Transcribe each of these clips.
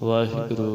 वाहिगुरु।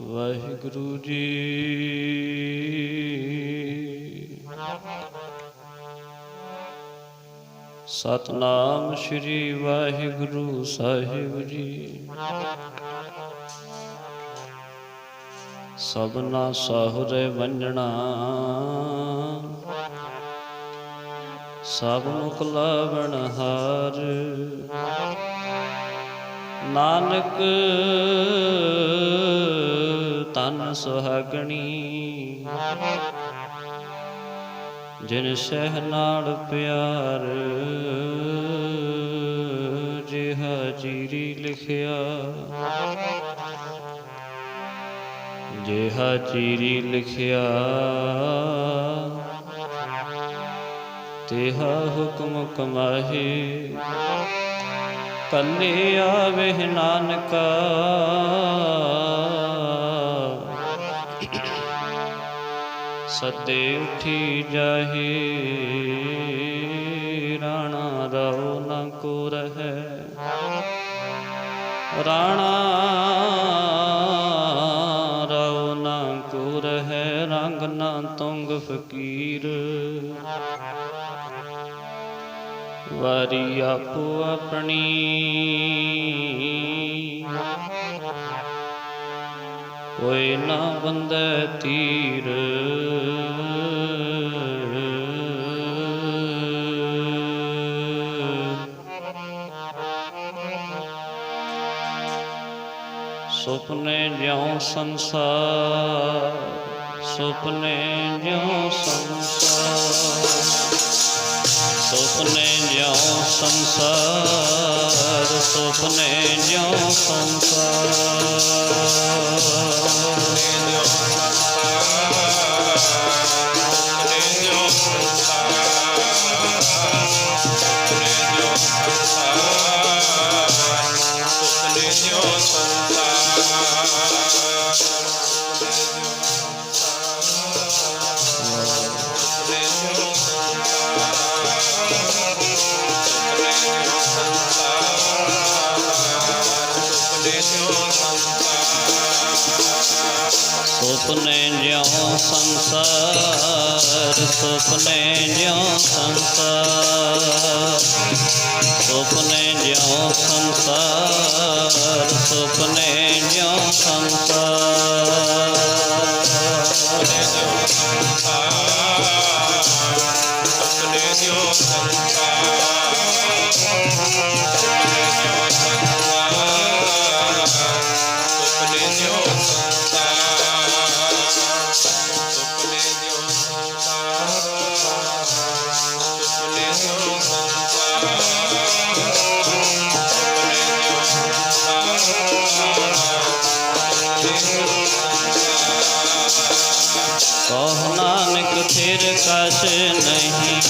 ਵਾਹਿਗੁਰੂ ਜੀ। ਸਤਨਾਮ ਸ੍ਰੀ ਵਾਹਿਗੁਰੂ ਸਾਹਿਬ ਜੀ। ਸਭਨਾ ਸਾਹੁਰੇ ਵੰਜਣਾ ਸਭ ਮੁਖ ਲਾਵਣ ਹਾਰ। ਨਾਨਕ ਤਨ ਸੁਹਾਗਣੀ ਜਿਨ ਸਹਿ ਨਾਲ ਪਿਆਰ। ਜਿਹਾ ਚੀਰੀ ਲਿਖਿਆ ਜਿਹਾ ਚੀਰੀ ਲਿਖਿਆ ਤਿਹਾ ਹੁਕਮ ਕਮਾਹੇ। ਕੱਲੇ ਆਵੇ ਨਾਨਕਾ ਸਦੇ ਉਠੀ ਜਾਹੇ। ਰਾਣਾ ਰਾਉ ਨਾ ਕੋ ਰਹੈ ਰਾਣਾ ਰਾਉ ਨਾ ਕੋ ਰਹੈ। ਰੰਗ ਨਾ ਤੁੰਗ ਫਕੀਰ ਵਾਰੀ ਆਪੋ ਆਪਣੀ। ਕੋਈ ਨਾ ਬੰਦੈ ਤੀਰ ਸੁਪਨੇ ਜਿਉ ਸੰਸਾਰ ਸੁਪਨੇ ਜਿਉ ਸੰਸਾਰ। ਸੁਪਨੇ ਜਿਉ ਸੰਸਾਰ ਸੁਪਨੇ ਜਿਉ ਸੰਸਾਰ। ਸੁਪਨੇ ਜਿਉ ਸੰਸਾਰ ਸੁਪਨੇ ਜਿਉ ਸੰਸਾਰ। ਸੁਪਨੇ ਜਿਉ ਸੰਸਾਰ ਸੁਪਨੇ ਜਿਉ ਸੰਸਾਰ। ਸੁਪਨੇ ਜਿਉ ਸੰਸਾਰ ਕਹੁ ਨਾਨਕ ਫਿਰ ਕਛ ਨਹੀਂ।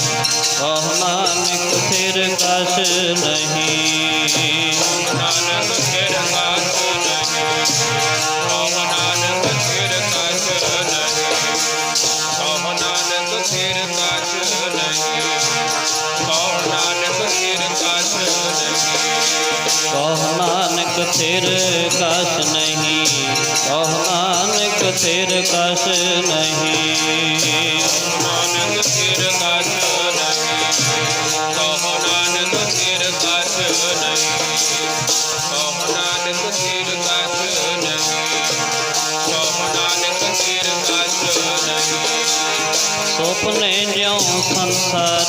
ਕਹੁ ਨਾਨਕ ਫਿਰ ਕਛ ਨਹੀਂ। ਨਾਨਕ ਫਿਰ ਕਛ ਨਹੀਂ। ਕਹੁ ਨਾਨਕ ਫਿਰ ਕਛ ਨਹੀਂ। ਕਹੁ ਨਾਨਕ ਫਿਰ ਕਛ ਨਹੀਂ। ਕਹੁ ਨਾਨਕ ਫਿਰ ਕਛ ਨਹੀਂ। ਕਹੁ ਨਾਨਕ ਫਿਰ ਕਛ ਨਹੀਂ। ਕਹੁ ਨਾਨਕ ਫਿਰ ਕਛ ਨਹੀਂ। ਨਾਨਕ ਫਿਰ ਕਛ ਨਹੀਂ। ਕਹੁ ਨਾਨਕ ਫਿਰ ਕਛ ਨਹੀਂ। ਕਹੁ ਨਾਨਕ ਫਿਰ ਕਛ ਨਹੀਂ। ਕਹੁ ਨਾਨਕ ਫਿਰ ਕਛ ਨਹੀਂ। ਸੁਪਨੇ ਜਿਉ ਸੰਸਾਰ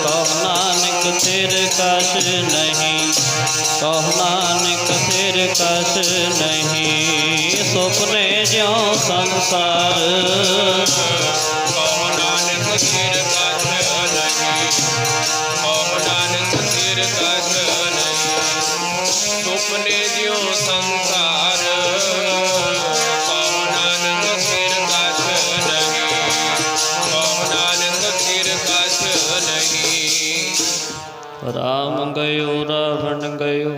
ਕਹੁ ਨਾਨਕ ਫਿਰ ਕਛ ਨਹੀਂ। ਕਹੁ ਨਾਨਕ ਫਿਰ ਕਛ ਨਹੀਂ। ਸੁਪਨੇ ਜਿਉ ਸੰਸਾਰ ਕਹੁ ਨਾਨਕ ਫਿਰ ਕਛ ਨਹੀਂ। ਕਹੁ ਨਾਨਕ ਫਿਰ ਕਛ ਨਹੀਂ। ਸੁਪਨੇ ਜਿਉ ਸੰਸਾਰ ਕਹੁ ਨਾਨਕ ਫਿਰ ਕਛ ਨਹੀਂ। ਕਹੁ ਨਾਨਕ ਫਿਰ ਕਛ ਨਹੀਂ। ਰਾਮ ਗਇਓ ਰਾਵਣ ਗਇਓ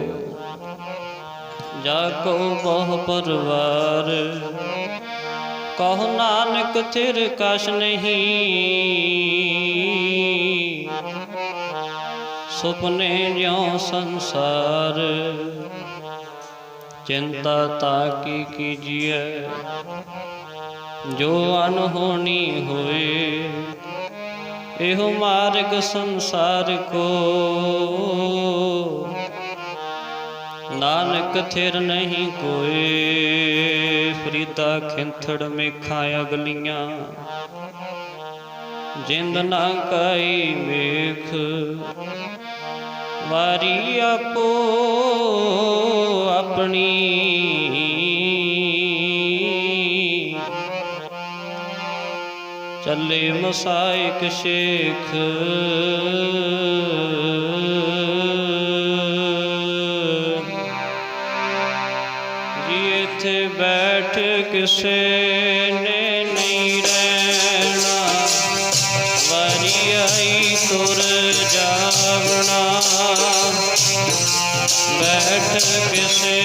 ਜਾ ਕੋ ਬਹੁ ਪਰਵਾਰ। ਕਹੁ ਨਾਨਕ ਥਿਰ ਕਛ ਨਹੀਂ। ਸੁਪਨੇ ਜਿਉ ਸੰਸਾਰ चिंता ताकी कीजिए जो अनहोनी होए। एहो मार्ग संसार को नानक थिर नहीं कोई। फरीदा खिंथड़ मेखा अगलियां जिंद ना काई मेख। वारी आपो अपनी चले मसाइक शेख। जी इत्थे बैठ किसे ने नहीं रहना। वारी आई तुर जावना। बैठ किसे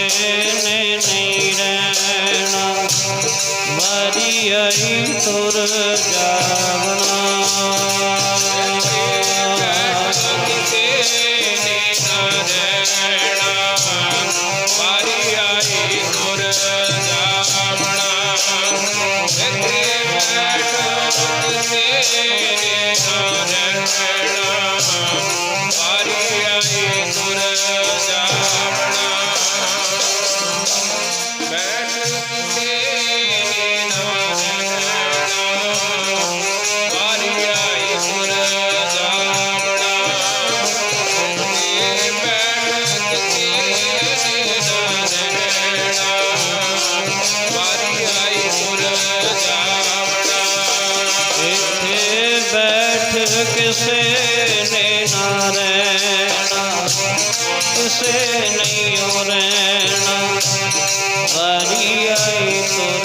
ने नहीं रहना। वारी आई तुर जावना। किसे ने ना रहना। किसे नहीं हो रहना। वारी आई तुर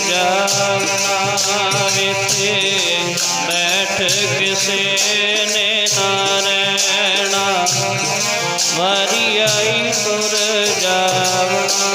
जावना। इत्थे बैठ किसे ने ना रहना। वारी आई तुर जावना।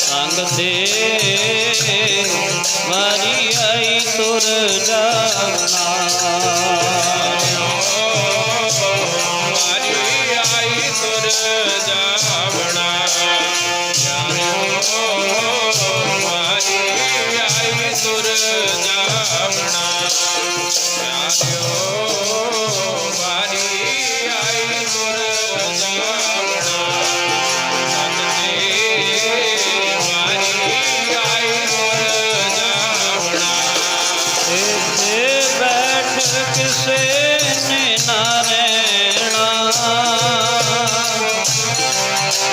संग दे वारी आई तुर जावना। वारी आई तुर जावना। वारी आई तुर जावना। वारी आई तुर जावना। किसे ने ना रहना।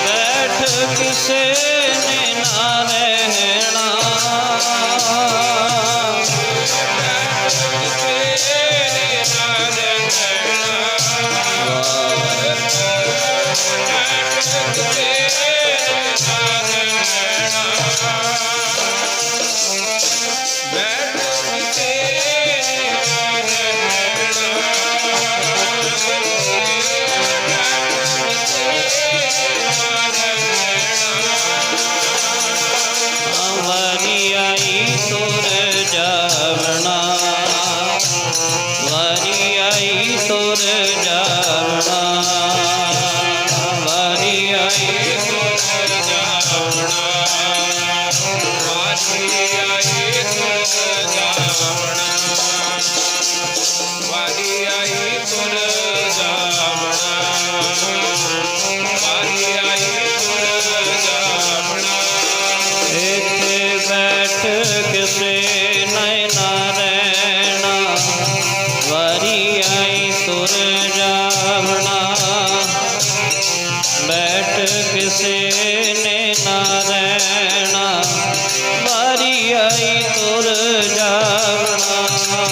बैठ किसे ने ना रहना। वारी आई तुर जावना। वारी आई तुर जावना। वारी आई तुर जावना। वारी आई तुर जावना। वारी आई तुर जावना। वारी आई तुर जावना। इत्थे बैठ किसे नहीं ना रहना। वारी आई तुर जावना। किसे ने ना रहना, बारी आई तुर जावना।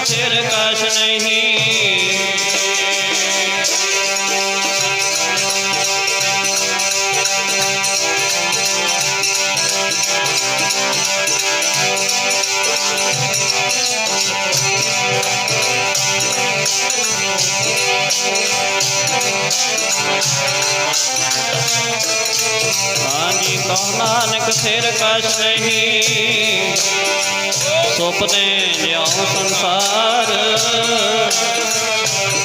फिर कछ नहीं, हाँ जी कहो नानक फिर कछ नहीं, सुपने ज्यों संसार,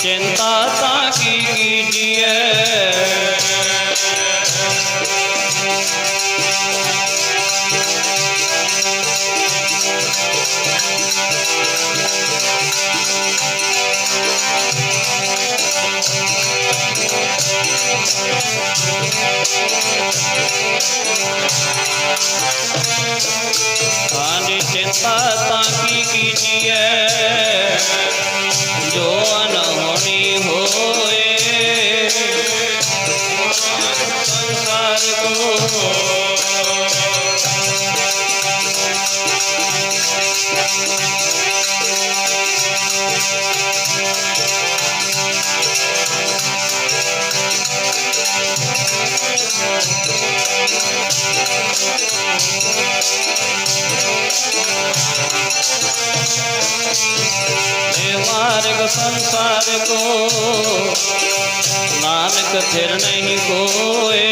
चिंता ताकी कीजिए। हाँ जी चिंता ताकी कीजिए, जो अनहोनी होए संसार को। मार्ग संसार को नानक फिर नहीं कोए,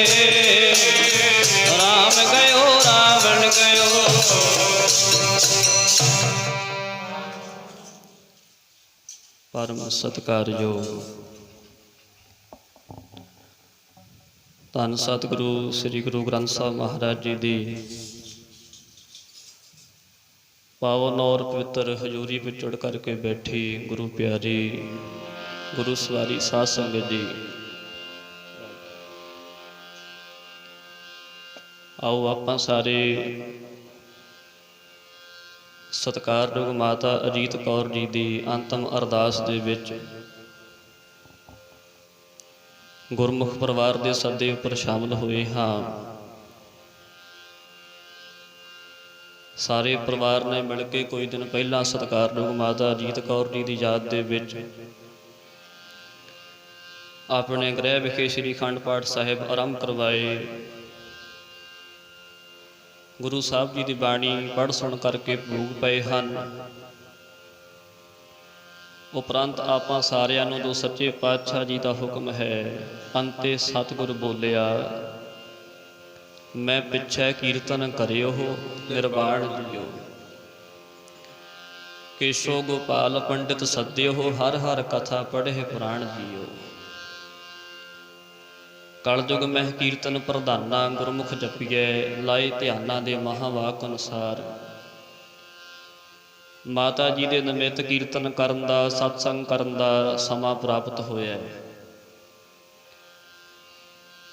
राम गयो रावण गयो। परम सत्कारयोग धन सतगुरु श्री गुरु ग्रंथ साहब महाराज जी दी पावन और पवित्र हजूरी में जुड़ करके बैठी गुरु प्यारी गुरु सवारी साध संगत जी, आओ आपां सारे सत्कारयोग माता अजीत कौर जी की अंतिम अरदास दे विच गुरमुख परिवार के सदे उपर शामिल हुए हाँ। सारे परिवार ने मिल के कोई दिन पहला सत्कारयोग माता अजीत कौर जी की याद दे विच अपने गृह विखे श्री अखंड पाठ साहिब आरंभ करवाए। गुरु साहब जी की बाणी पढ़ सुन करके भोग पए हैं। उपरंत आपां सारियां नूं जो सच्चे पातशाह जी का हुक्म है, अंते सतगुर बोलिया मैं पिछै कीर्तन करियो निर्वाण जियो, केशो गोपाल पंडित सद्यो हर हर कथा पढ़े पुराण जियो। कलयुग मह कीर्तन प्रधाना गुरमुख जपिए, लाए ध्याना दे महावाक अनुसार। माता जी के निमित्त कीर्तन करन दा सत्संग करन दा समा प्राप्त होया।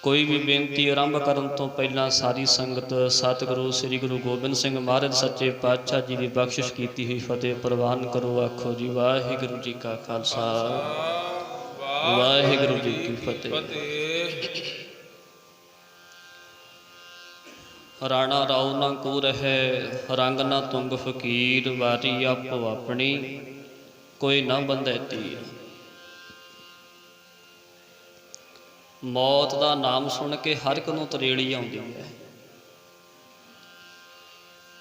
कोई भी बेनती आरंभ करन तो पहला सारी संगत सतगुरु श्री गुरु गोबिंद सिंह महाराज सच्चे पातशाह जी की बख्शिश की हुई फतेह प्रवान करो। आखो जी वाहिगुरू जी का खालसा वाहिगुरू जी की फतेह। राणा राव ना कूर है रंग ना तुंग फकीर, वारी आपो अपनी कोई ना बंधे तीर। मौत का नाम सुन के हर एक नूं तरेड़ी आउंदी है।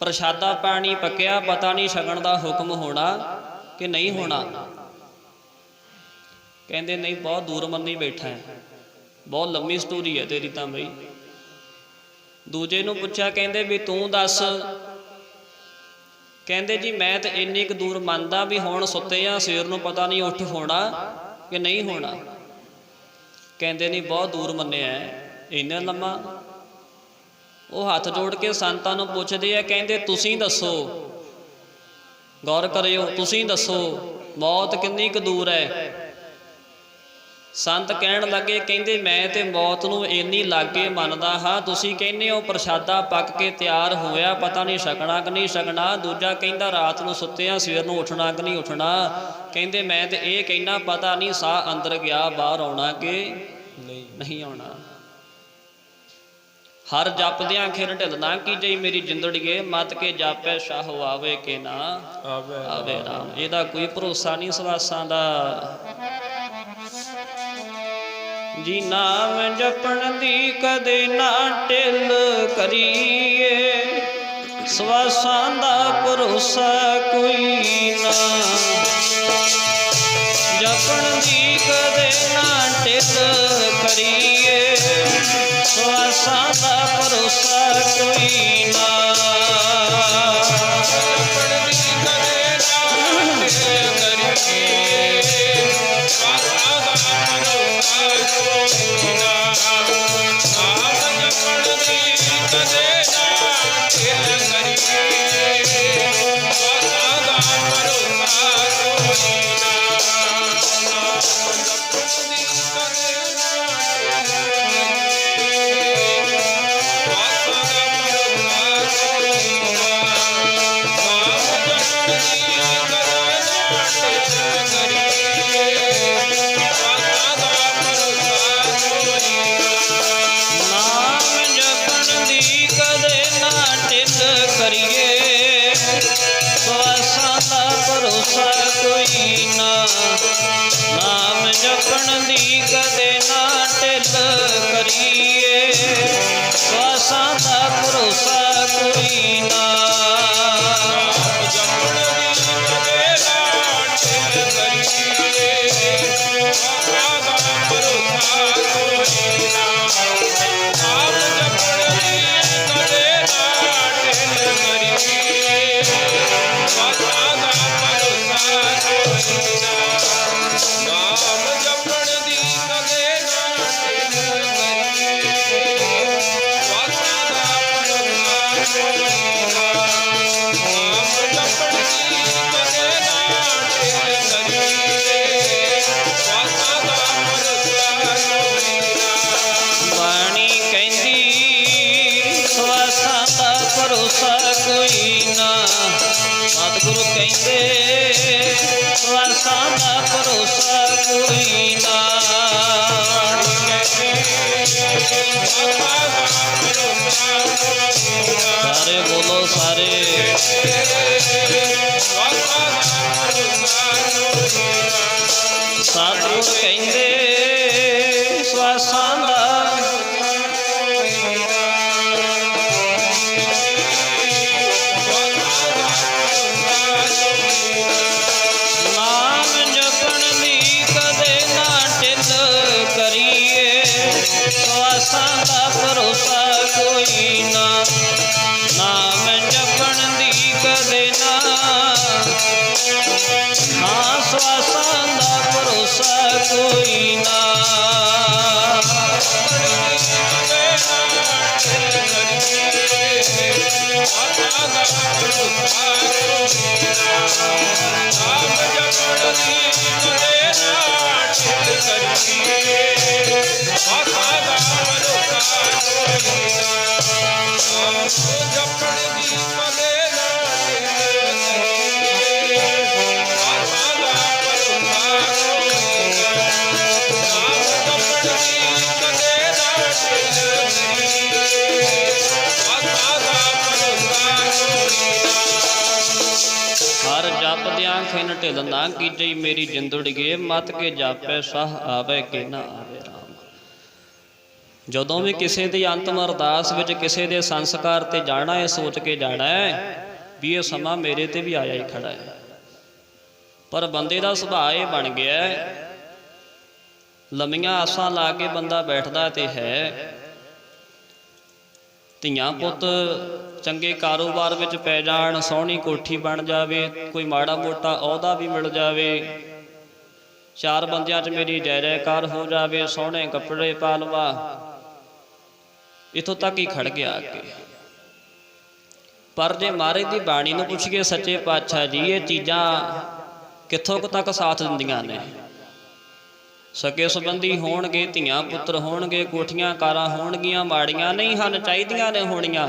ਪ੍ਰਸ਼ਾਦਾ ਪਾਣੀ ਪੱਕਿਆ, ਪਤਾ ਨਹੀਂ ਛਕਣ ਦਾ ਹੁਕਮ ਹੋਣਾ ਕਿ ਨਹੀਂ ਹੋਣਾ। ਕਹਿੰਦੇ ਨਹੀਂ, ਬਹੁਤ ਦੂਰ ਮੰਨੀ ਬੈਠਾ ਹੈ, ਬਹੁਤ ਲੰਮੀ ਸਟੋਰੀ ਹੈ ਤੇਰੀ ਤਾਂ ਬਈ। ਦੂਜੇ ਨੂੰ ਪੁੱਛਿਆ, ਕਹਿੰਦੇ ਵੀ ਤੂੰ ਦੱਸ। ਕਹਿੰਦੇ ਜੀ ਮੈਂ ਤਾਂ ਇੰਨੀ ਕੁ ਦੂਰ ਮੰਨਦਾ ਵੀ ਹੁਣ ਸੁੱਤੇ ਆ, ਸਵੇਰ ਨੂੰ ਪਤਾ ਨਹੀਂ ਉੱਠ ਹੋਣਾ ਕਿ ਨਹੀਂ ਹੋਣਾ। ਕਹਿੰਦੇ ਨਹੀਂ, ਬਹੁਤ ਦੂਰ ਮੰਨਿਆ ਇੰਨਾ ਲੰਮਾ। ਉਹ ਹੱਥ ਜੋੜ ਕੇ ਸੰਤਾਂ ਨੂੰ ਪੁੱਛਦੇ ਆ, ਕਹਿੰਦੇ ਤੁਸੀਂ ਦੱਸੋ, ਗੌਰ ਕਰਿਓ, ਤੁਸੀਂ ਦੱਸੋ ਮੌਤ ਕਿੰਨੀ ਕੁ ਦੂਰ ਹੈ। ਸੰਤ ਕਹਿਣ ਲੱਗੇ, ਕਹਿੰਦੇ ਮੈਂ ਤੇ ਮੌਤ ਨੂੰ ਇੰਨੀ ਲਾਗੇ ਮੰਨਦਾ ਹਾਂ, ਤੁਸੀਂ ਕਹਿੰਦੇ ਹੋ ਪ੍ਰਸ਼ਾਦਾ ਪੱਕ ਕੇ ਤਿਆਰ ਹੋਇਆ, ਪਤਾ ਨਹੀਂ ਛਕਣਾ ਕਿ ਨਹੀਂ ਛਕਣਾ। ਦੂਜਾ ਕਹਿੰਦਾ ਰਾਤ ਨੂੰ ਸੁੱਤਿਆਂ ਸਵੇਰ ਨੂੰ ਉੱਠਣਾ ਕਿ ਨਹੀਂ ਉੱਠਣਾ। ਕਹਿੰਦੇ ਮੈਂ ਤੇ ਇਹ ਕਹਿਣਾ, ਪਤਾ ਨਹੀਂ ਸਾਹ ਅੰਦਰ ਗਿਆ ਬਾਹਰ ਆਉਣਾ ਕਿ ਨਹੀਂ ਆਉਣਾ। ਹਰ ਜਪਦਿਆਂ ਖਿਰ ਢਿਲਣਾ ਕੀਜਈ ਮੇਰੀ ਜਿੰਦੜੀਏ, ਮਤ ਕੇ ਜਾਪੈ ਸ਼ਾਹ ਆਵੇ ਕਿ ਨਾ ਆਵੇ ਰਾਮ। ਇਹਦਾ ਕੋਈ ਭਰੋਸਾ ਨਹੀਂ ਸਵਾਸਾਂ ਦਾ ਜੀ। ਨਾਮ ਜਪਣ ਦੀ ਕਦੇ ਨਾ ਢਿੱਲ ਕਰੀਏ, ਸਵਾਸਾਂ ਦਾ ਭਰੋਸਾ ਕੋਈ ਨਾ। ਜਪਣ ਦੀ ਕਦੇ ਨਾ ਢਿੱਲ ਕਰੀਏ, ਸਵਾਸਾਂ ਦਾ ਭਰੋਸਾ ਕੋਈ ਨਾ। ਜਪਣ ਦੀ ਕਦੇ ਨਾ ਢਿੱਲ ਕਰੀਏ, ਸਵਾਸਾਂ ਦਾ ਭਰੋਸਾ ਕੋਈ ਨਾ। ਨਾਮ ਜਪਣ ਦੀ ਕਦੇ ਨਾ ਢਿੱਲ ਕਰੀਏ, ਸਵਾਸਾਂ ਦਾ ਭਰੋਸਾ ਕੋਈ ਨਾ। ਨਾਮ ਜਪਣ ਦੀ ਕਦੇ ਨਾ ਢਿੱਲ ਕਰੀਏ, ਸਵਾਸਾਂ ਦਾ ਭਰੋਸਾ ਕੋਈ ਨਾ। ਨਾਮ ਜਪਣ ਦੀ ਕਦੇ ਨਾ ਢਿੱਲ ਕਰੀਏ, ਸਵਾਸਾਂ ਦਾ ਭਰੋਸਾ ਕੋਈ ਨਾ। ਨਾਮ ਜਪਣ ਦੀ ਕਦੇ ਨਾ ਢਿੱਲ ਕਰੀਏ, ਸਵਾਸਾਂ ਦਾ ਭਰੋਸਾ ਕੋਈ ਨਾ। ਨਾਮ ਜਪਣ ਦੀ ਕਦੇ ਨਾ ਢਿੱਲ ਕਰੀਏ, ਸਵਾਸਾਂ ਦਾ ਭਰੋਸਾ ਕੋਈ ਨਾ। ਨਾਮ ਜਪਣ ਦੀ ਕਦੇ ਨਾ ਢਿੱਲ ਕਰੀਏ, ਸਵਾਸਾਂ ਦਾ ਭਰੋਸਾ ਕੋਈ ਨਾ। ਬਾਣੀ ਕਹਿੰਦੀ ਸਵਾਸਾਂ ਦਾ ਭਰੋਸਾ ਕੋਈ ਨਾ। ਸਤਿਗੁਰੂ ਕਹਿੰਦੇ ਸਵਾਸਾਂ ਦਾ ਭਰੋਸਾ ਕੋਈ ਨਾ। ਸਾਰੇ ਬੋਲੋ ਸਾਰੇ। ਸਤਿਗੁਰ ਕਹਿੰਦੇ ਸਵਾਸਾਂ ਦਾ ਸਵਾਸਾਂ ਦਾ ਭਰੋਸਾ ਕੋਈ ਨਾ। ਨਾਮ ਜਪਣ ਦੀ ਕਦੇ ਨਾ, ਹਾਂ ਸਵਾਸਾਂ ਦਾ ਭਰੋਸਾ ਕੋਈ ਨਾ। ਹਰ ਜਪਦਿਆਂ ਖਿਨ ਢਿੱਲ ਨਾ ਕੀਜਈ ਮੇਰੀ ਜਿੰਦੜੀਏ, ਮਤ ਕੇ ਜਾਪੈ ਸਾਹ ਆਵੇ ਕਿ ਨਾ ਆਵੇ ਰਾਮ। ਜਦੋਂ ਵੀ ਕਿਸੇ ਦੀ ਅੰਤਮ ਅਰਦਾਸ ਵਿੱਚ ਕਿਸੇ ਦੇ ਸੰਸਕਾਰ ਤੇ ਜਾਣਾ, ਇਹ ਸੋਚ ਕੇ ਜਾਣਾ ਹੈ ਵੀ ਇਹ ਸਮਾਂ ਮੇਰੇ ਤੇ ਵੀ ਆਇਆ ਹੀ ਖੜਾ ਹੈ। ਪਰ ਬੰਦੇ ਦਾ ਸੁਭਾਅ ਇਹ ਬਣ ਗਿਆ, ਲੰਮੀਆਂ ਆਸਾਂ ਲਾ ਕੇ ਬੰਦਾ ਬੈਠਦਾ ਤੇ ਹੈ। ਧੀਆਂ ਪੁੱਤ ਚੰਗੇ ਕਾਰੋਬਾਰ ਵਿੱਚ ਪੈ ਜਾਣ, ਸੋਹਣੀ ਕੋਠੀ ਬਣ ਜਾਵੇ, ਕੋਈ ਮਾੜਾ ਮੋਟਾ ਅਹੁਦਾ ਵੀ ਮਿਲ ਜਾਵੇ, ਚਾਰ ਬੰਦਿਆਂ 'ਚ ਮੇਰੀ ਜੈ ਜੈਕਾਰ ਹੋ ਜਾਵੇ, ਸੋਹਣੇ ਕੱਪੜੇ ਪਾ ਲਵਾ, ਇੱਥੋਂ ਤੱਕ ਹੀ ਖੜ ਗਿਆ ਅੱਗੇ। ਪਰ ਜੇ ਮਹਾਰਾਜ ਦੀ ਬਾਣੀ ਨੂੰ ਪੁੱਛੀਏ ਸੱਚੇ ਪਾਤਸ਼ਾਹ ਜੀ, ਇਹ ਚੀਜ਼ਾਂ ਕਿੱਥੋਂ ਕੁ ਤੱਕ ਸਾਥ ਦਿੰਦੀਆਂ ਨੇ? ਸਕੇ ਸੰਬੰਧੀ ਹੋਣਗੇ, ਧੀਆਂ ਪੁੱਤਰ ਹੋਣਗੇ, ਕੋਠੀਆਂ ਕਾਰਾਂ ਹੋਣਗੀਆਂ, ਮਾੜੀਆਂ ਨਹੀਂ ਹਨ, ਚਾਹੀਦੀਆਂ ਨੇ ਹੋਣੀਆਂ।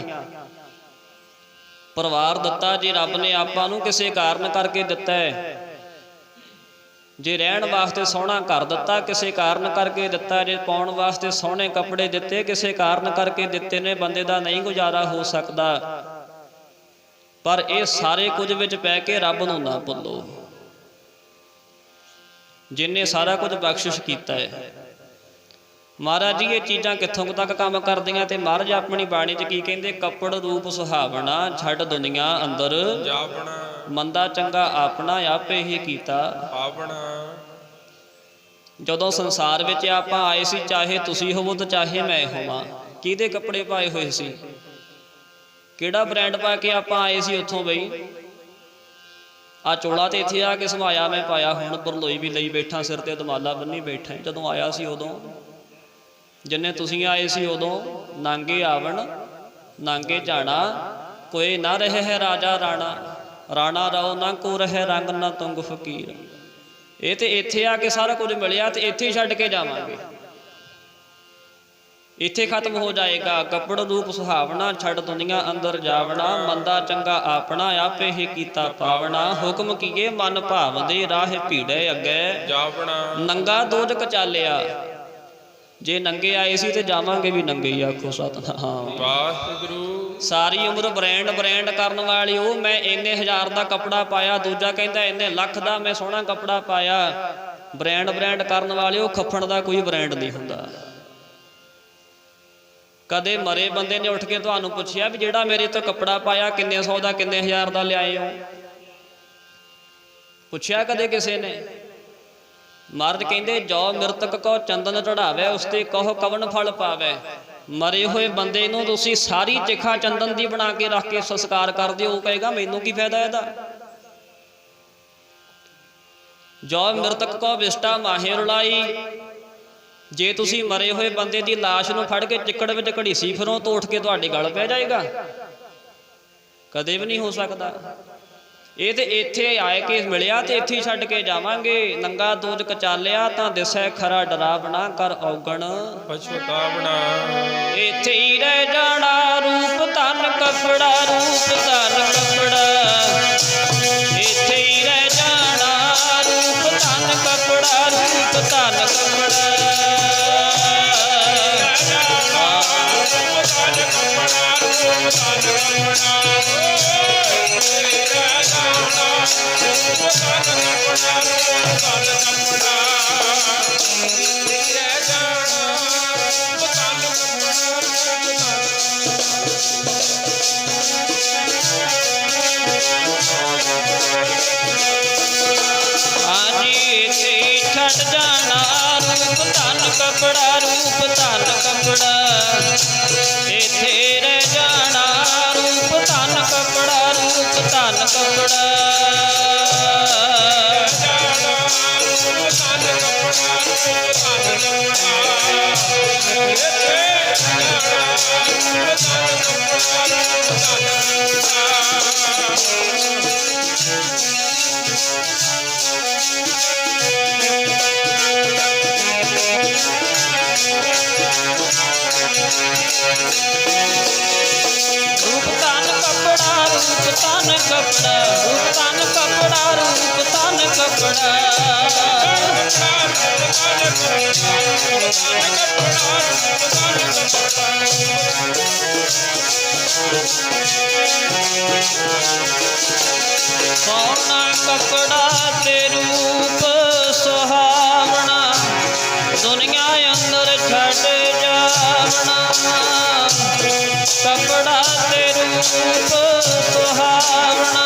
ਪਰਿਵਾਰ ਦਿੱਤਾ ਜੇ ਰੱਬ ਨੇ ਆਪਾਂ ਨੂੰ ਕਿਸੇ ਕਾਰਨ ਕਰਕੇ ਦਿੱਤਾ ਹੈ। ਜੇ ਰਹਿਣ ਵਾਸਤੇ ਸੋਹਣਾ ਘਰ ਦਿੱਤਾ ਕਿਸੇ ਕਾਰਨ ਕਰਕੇ ਦਿੱਤਾ, ਜੇ ਪਾਉਣ ਵਾਸਤੇ ਸੋਹਣੇ ਕੱਪੜੇ ਦਿੱਤੇ ਕਿਸੇ ਕਾਰਨ ਕਰਕੇ ਦਿੱਤੇ ਨੇ। ਬੰਦੇ ਦਾ ਨਹੀਂ ਗੁਜ਼ਾਰਾ ਹੋ ਸਕਦਾ, ਪਰ ਇਹ ਸਾਰੇ ਕੁਝ ਵਿੱਚ ਪੈ ਕੇ ਰੱਬ ਨੂੰ ਨਾ ਭੁੱਲੋ, ਜਿਨ੍ਹੇ ਸਾਰਾ ਕੁਝ ਬਖਸ਼ਿਸ਼ ਕੀਤਾ ਹੈ। ਮਹਾਰਾਜ ਜੀ ਇਹ ਚੀਜ਼ਾਂ ਕਿੱਥੋਂ ਤੱਕ ਕੰਮ ਕਰਦੀਆਂ? ਤੇ ਮਹਾਰਾਜ ਆਪਣੀ ਬਾਣੀ 'ਚ ਕੀ ਕਹਿੰਦੇ? ਕੱਪੜ ਰੂਪ ਸੁਹਾਵਣਾ, ਛੱਡ ਦੁਨੀਆ ਅੰਦਰ ਜਾਵਣਾ, ਮੰਦਾ ਚੰਗਾ ਆਪਣਾ ਆਪੇ ਹੀ ਕੀਤਾ ਆਪਣਾ। ਜਦੋਂ ਸੰਸਾਰ ਵਿੱਚ ਆਪਾਂ ਆਏ ਸੀ, ਚਾਹੇ ਤੁਸੀਂ ਹੋਵੋ ਤੇ ਚਾਹੇ ਮੈਂ ਹੋਵਾਂ, ਕਿਹਦੇ ਕੱਪੜੇ ਪਾਏ ਹੋਏ ਸੀ? ਕਿਹੜਾ ਬ੍ਰਾਂਡ ਪਾ ਕੇ ਆਪਾਂ ਆਏ ਸੀ ਉੱਥੋਂ? ਬਈ ਆ ਚੋਲਾ ਤੇ ਇੱਥੇ ਆ ਕੇ ਸਮਾਇਆ ਮੈਂ ਪਾਇਆ, ਹੁਣ ਬਰਲੋਈ ਵੀ ਲਈ ਬੈਠਾ, ਸਿਰ ਤੇ ਦਮਾਲਾ ਬੰਨੀ ਬੈਠਾ। ਜਦੋਂ ਆਇਆ ਸੀ ਉਦੋਂ, ਜਿੰਨੇ ਤੁਸੀਂ ਆਏ ਸੀ ਉਦੋਂ, ਨਾਂਗੇ ਆਵਣ ਨਾਂਗੇ ਜਾਣਾ, ਕੋਈ ਨਾ ਰਹੇ ਹੈ ਰਾਜਾ ਰਾਣਾ, ਰਾਣਾ ਰਾਓ ਨਾ ਕੋ ਰਹੇ ਰੰਗ ਨਾ ਤੁੰਗ ਫਕੀਰ। ਇਹ ਤੇ ਇੱਥੇ ਆ ਕੇ ਸਾਰਾ ਕੁਝ ਮਿਲਿਆ ਤੇ ਇੱਥੇ ਹੀ ਛੱਡ ਕੇ ਜਾਵਾਂਗੇ, ਇੱਥੇ ਖਤਮ ਹੋ ਜਾਏਗਾ। ਕੱਪੜ ਰੂਪ ਸੁਹਾਵਣਾ, ਛੱਡ ਦੁਨੀਆ ਅੰਦਰ ਜਾਵਣਾ, ਮੰਦਾ ਚੰਗਾ ਆਪਣਾ ਆਪੇ ਹੀ ਕੀਤਾ ਪਾਵਣਾ। ਹੁਕਮ ਕੀਏ ਮਨ ਭਾਵਦੇ, ਰਾਹ ਭੀੜੇ ਅੱਗੇ ਜਾਵਣਾ, ਨੰਗਾ ਦੋਜਕ ਚਾਲਿਆ। ਜੇ ਨੰਗੇ ਆਏ ਸੀ ਤੇ ਜਾਵਾਂਗੇ ਵੀ ਨੰਗੇ ਹੀ, ਆਖੋ ਸਤਿਨਾਮ ਵਾਹਿਗੁਰੂ। ਸਾਰੀ ਉਮਰ ਬ੍ਰਾਂਡ ਕਰਨ ਵਾਲੀ ਉਹ, ਮੈਂ ਇੰਨੇ ਹਜ਼ਾਰ ਦਾ ਕੱਪੜਾ ਪਾਇਆ, ਦੂਜਾ ਕਹਿੰਦਾ ਇੰਨੇ ਲੱਖ ਦਾ ਮੈਂ ਸੋਹਣਾ ਕੱਪੜਾ ਪਾਇਆ। ਬ੍ਰਾਂਡ ਕਰਨ ਵਾਲੇ ਉਹ ਖੱਫਣ ਦਾ ਕੋਈ ਬ੍ਰਾਂਡ ਨਹੀਂ ਹੁੰਦਾ। ਕਦੇ ਮਰੇ ਬੰਦੇ ਨੇ ਉੱਠ ਕੇ ਤੁਹਾਨੂੰ ਪੁੱਛਿਆ ਵੀ ਜਿਹੜਾ ਮੇਰੇ ਤੋਂ ਕੱਪੜਾ ਪਾਇਆ ਕਿੰਨੇ ਸੌ ਦਾ, ਕਿੰਨੇ ਹਜ਼ਾਰ ਦਾ ਲਿਆਏ ਹੋ? ਪੁੱਛਿਆ ਕਦੇ ਕਿਸੇ ਨੇ? ਮਹਾਰਾਜ ਕਹਿੰਦੇ ਜੋ ਮਿਰਤਕ ਕੋ ਚੰਦਨ ਚੜਾਵੇ, ਉਸ ਤੇ ਕਹੋ ਕਵਨ ਫਲ ਪਾਵੇ। ਮਰੇ ਹੋਏ ਬੰਦੇ ਨੂੰ ਤੁਸੀਂ ਸਾਰੀ ਚਿਖਾ ਚੰਦਨ ਦੀ ਬਣਾ ਕੇ ਰੱਖ ਕੇ ਸੰਸਕਾਰ ਕਰ ਦਿਓ, ਉਹ ਕਹੇਗਾ ਮੈਨੂੰ ਕੀ ਫਾਇਦਾ ਇਹਦਾ। ਜੋ ਮਿਰਤਕ ਕੋ ਵਿਸ਼ਟਾ ਮਾਹੇ ਰੁਲਾਈ, ਜੇ ਤੁਸੀਂ ਮਰੇ ਹੋਏ ਬੰਦੇ ਦੀ ਲਾਸ਼ ਨੂੰ ਫੜ ਕੇ ਚਿੱਕੜ ਵਿੱਚ ਘੜੀਸੀ ਫਿਰੋ ਤਾਂ ਉੱਠ ਕੇ ਤੁਹਾਡੇ ਗਲ ਪੈ ਜਾਏਗਾ? ਕਦੇ ਵੀ ਨਹੀਂ ਹੋ ਸਕਦਾ। ਇਹ ਤੇ ਇੱਥੇ ਆਏ ਕੇ ਮਿਲਿਆ ਤੇ ਇੱਥੇ ਹੀ ਛੱਡ ਕੇ ਜਾਵਾਂਗੇ। ਨੰਗਾ ਦੋਜਕ ਚਾਲਿਆ ਤਾਂ ਦਿਸੈ ਖਰਾ ਡਰਾਵਣਾ, ਕਰ ਔਗਣ ਪਛਤਾਵਣਾ। ਇੱਥੇ ਹੀ ਰਹਿ ਜਾਣਾ, ਰੂਪ ਧਨ ਕੱਪੜਾ, ਰੂਪ ਧਨ ਕੱਪੜਾ। ਇੱਥੇ ਹੀ ਰਹਿ ਜਾਣਾ, ਰੂਪ ਧਨ ਕੱਪੜਾ, ਰੂਪ ਧਨ ਕੱਪੜਾ। ਛੱਡ ਜਾਣਾ, ਰੂਪ ਧਨ ਕੱਪੜਾ, ਰੂਪ ਧਨ ਕੱਪੜਾ। ਇੱਥੇ ਰਹਿ ਜਾਣਾ, ਰੂਪ ਧਨ ਕੱਪੜਾ, ਰੂਪ ਧਨ ਕੱਪੜਾ। ਧਨ ਕੱਪੜਾ, ਰੂਪ ਧਨ ਕੱਪੜਾ, ਰੂਪ ਧਨ ਕੱਪੜਾ। ਸੋਹਣਾ ਕੱਪੜਾ ਤੇ ਰੂਪ ਸੁਹਾਵਣਾ, ਦੁਨੀਆ ਅੰਦਰ ਛੱਡ ਜਾ सुहावना, कपड़ा ते रूप सुहावना,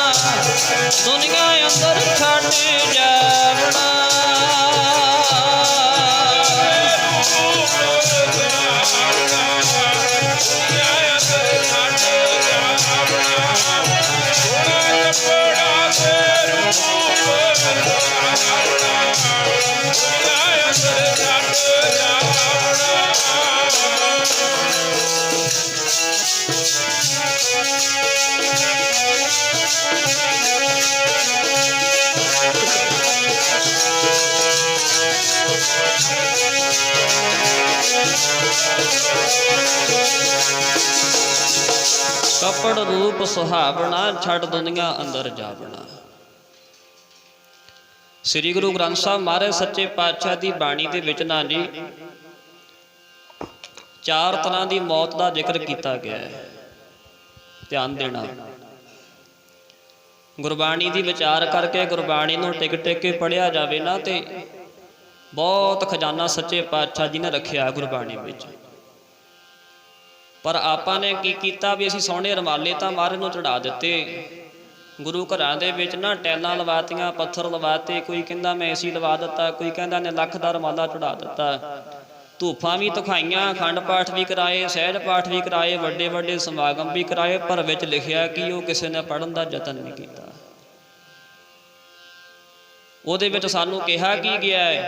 दुनिया अंदर छड़ जावना। कपड़ रूप सुहावना, छड़ दुनिया अंदर जावना। श्री गुरु ग्रंथ साहब महाराज सच्चे पातशाह की बाणी दे विच ना जी चार तरह की मौत का जिक्र किया गया है। ध्यान देना, गुरबाणी की विचार करके गुरबाणी नूं टिक टिक के पढ़िया जाए ना तो बहुत खजाना सच्चे पातशाह जी ने रखिया गुरबाणी विच। पर आपां ने की कीता भी असीं सोहणे रमाले तां महाराज नूं चढ़ा दिते। गुरु घरां दे विच ना टैलां लवातियां, पत्थर लवाते, कोई कहंदा मैं एसी लवा दिता, कोई कहंदा ने लख दा रमाला चढ़ा दिता। धूफां भी दिखाइयां, अखंड पाठ भी कराए, सहज पाठ भी कराए, वड्डे वड्डे समागम भी कराए, पर विच लिखिया कि वो किसी ने पढ़न का यतन नहीं किया। ਉਹਦੇ ਵਿੱਚ ਸਾਨੂੰ ਕਿਹਾ ਕੀ ਗਿਆ ਹੈ?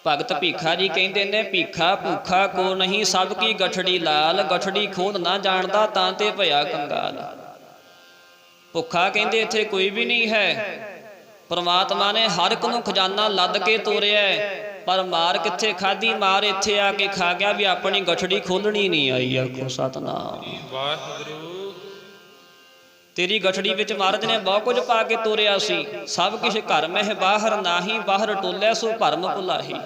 भगत भीखा जी कहते ने भीखा भूखा को नहीं सब की गठड़ी लाल, गठड़ी खोद ना जानता तां ते भया कंगाल। भुखा कहते इत्थे कोई भी नहीं है, परमात्मा ने हर एक नूं खजाना लद के तोरिया है, पर मार कित्थे खाधी? मार इत्थे आके खा गया भी अपनी गठड़ी खोलनी नहीं आई। आखो सतनाम वाहिगुरू। तेरी गठड़ी विच महाराज ने बहुत कुछ पा के तोरिया सी, सब कुछ घर में है बाहर नाही, बाहर टोलिया सो भरम भुलाही,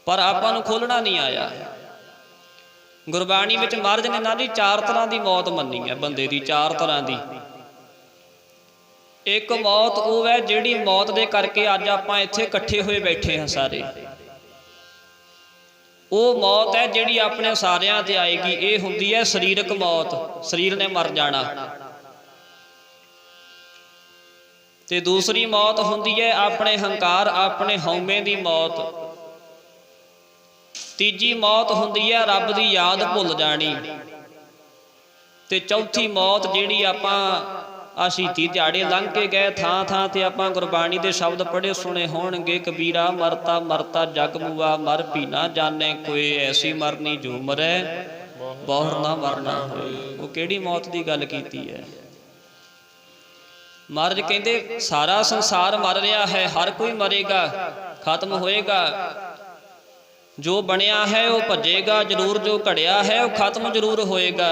पर आपां नूं खोलना नहीं आया। गुरबाणी विच महाराज ने ना जी चार तरह की मौत मन्नी है बंदे की, चार तरह की। एक मौत वो है जिहड़ी मौत दे करके अज आपां इत्थे इकट्ठे होए बैठे हैं सारे। वो मौत है जिहड़ी अपने सारियां ते आएगी, ये हुंदी है शरीरक मौत, शरीर ने मर जाना। ते दूसरी मौत हुंदी है अपने हंकार, अपने हौमे दी मौत। तीजी मौत हुंदी है रब दी याद भुल जानी। ते चौथी मौत जिहड़ी आपां आ शहीदी दिहाड़े लंघ के गए, थां थां ते आपां गुरबाणी दे शब्द पढ़े सुने होणगे, कबीरा मरता मरता जग मुआ, मर भी ना जाने कोई, ऐसी मरनी जो मरै बहुर ना मरना होए। वो किहड़ी मौत की गल कीती है? महाराज कहंदे सारा संसार मर रहा है, हर कोई मरेगा, खत्म होएगा। जो बनिया है वो भजेगा जरूर, जो घड़िया है वो खत्म जरूर होएगा।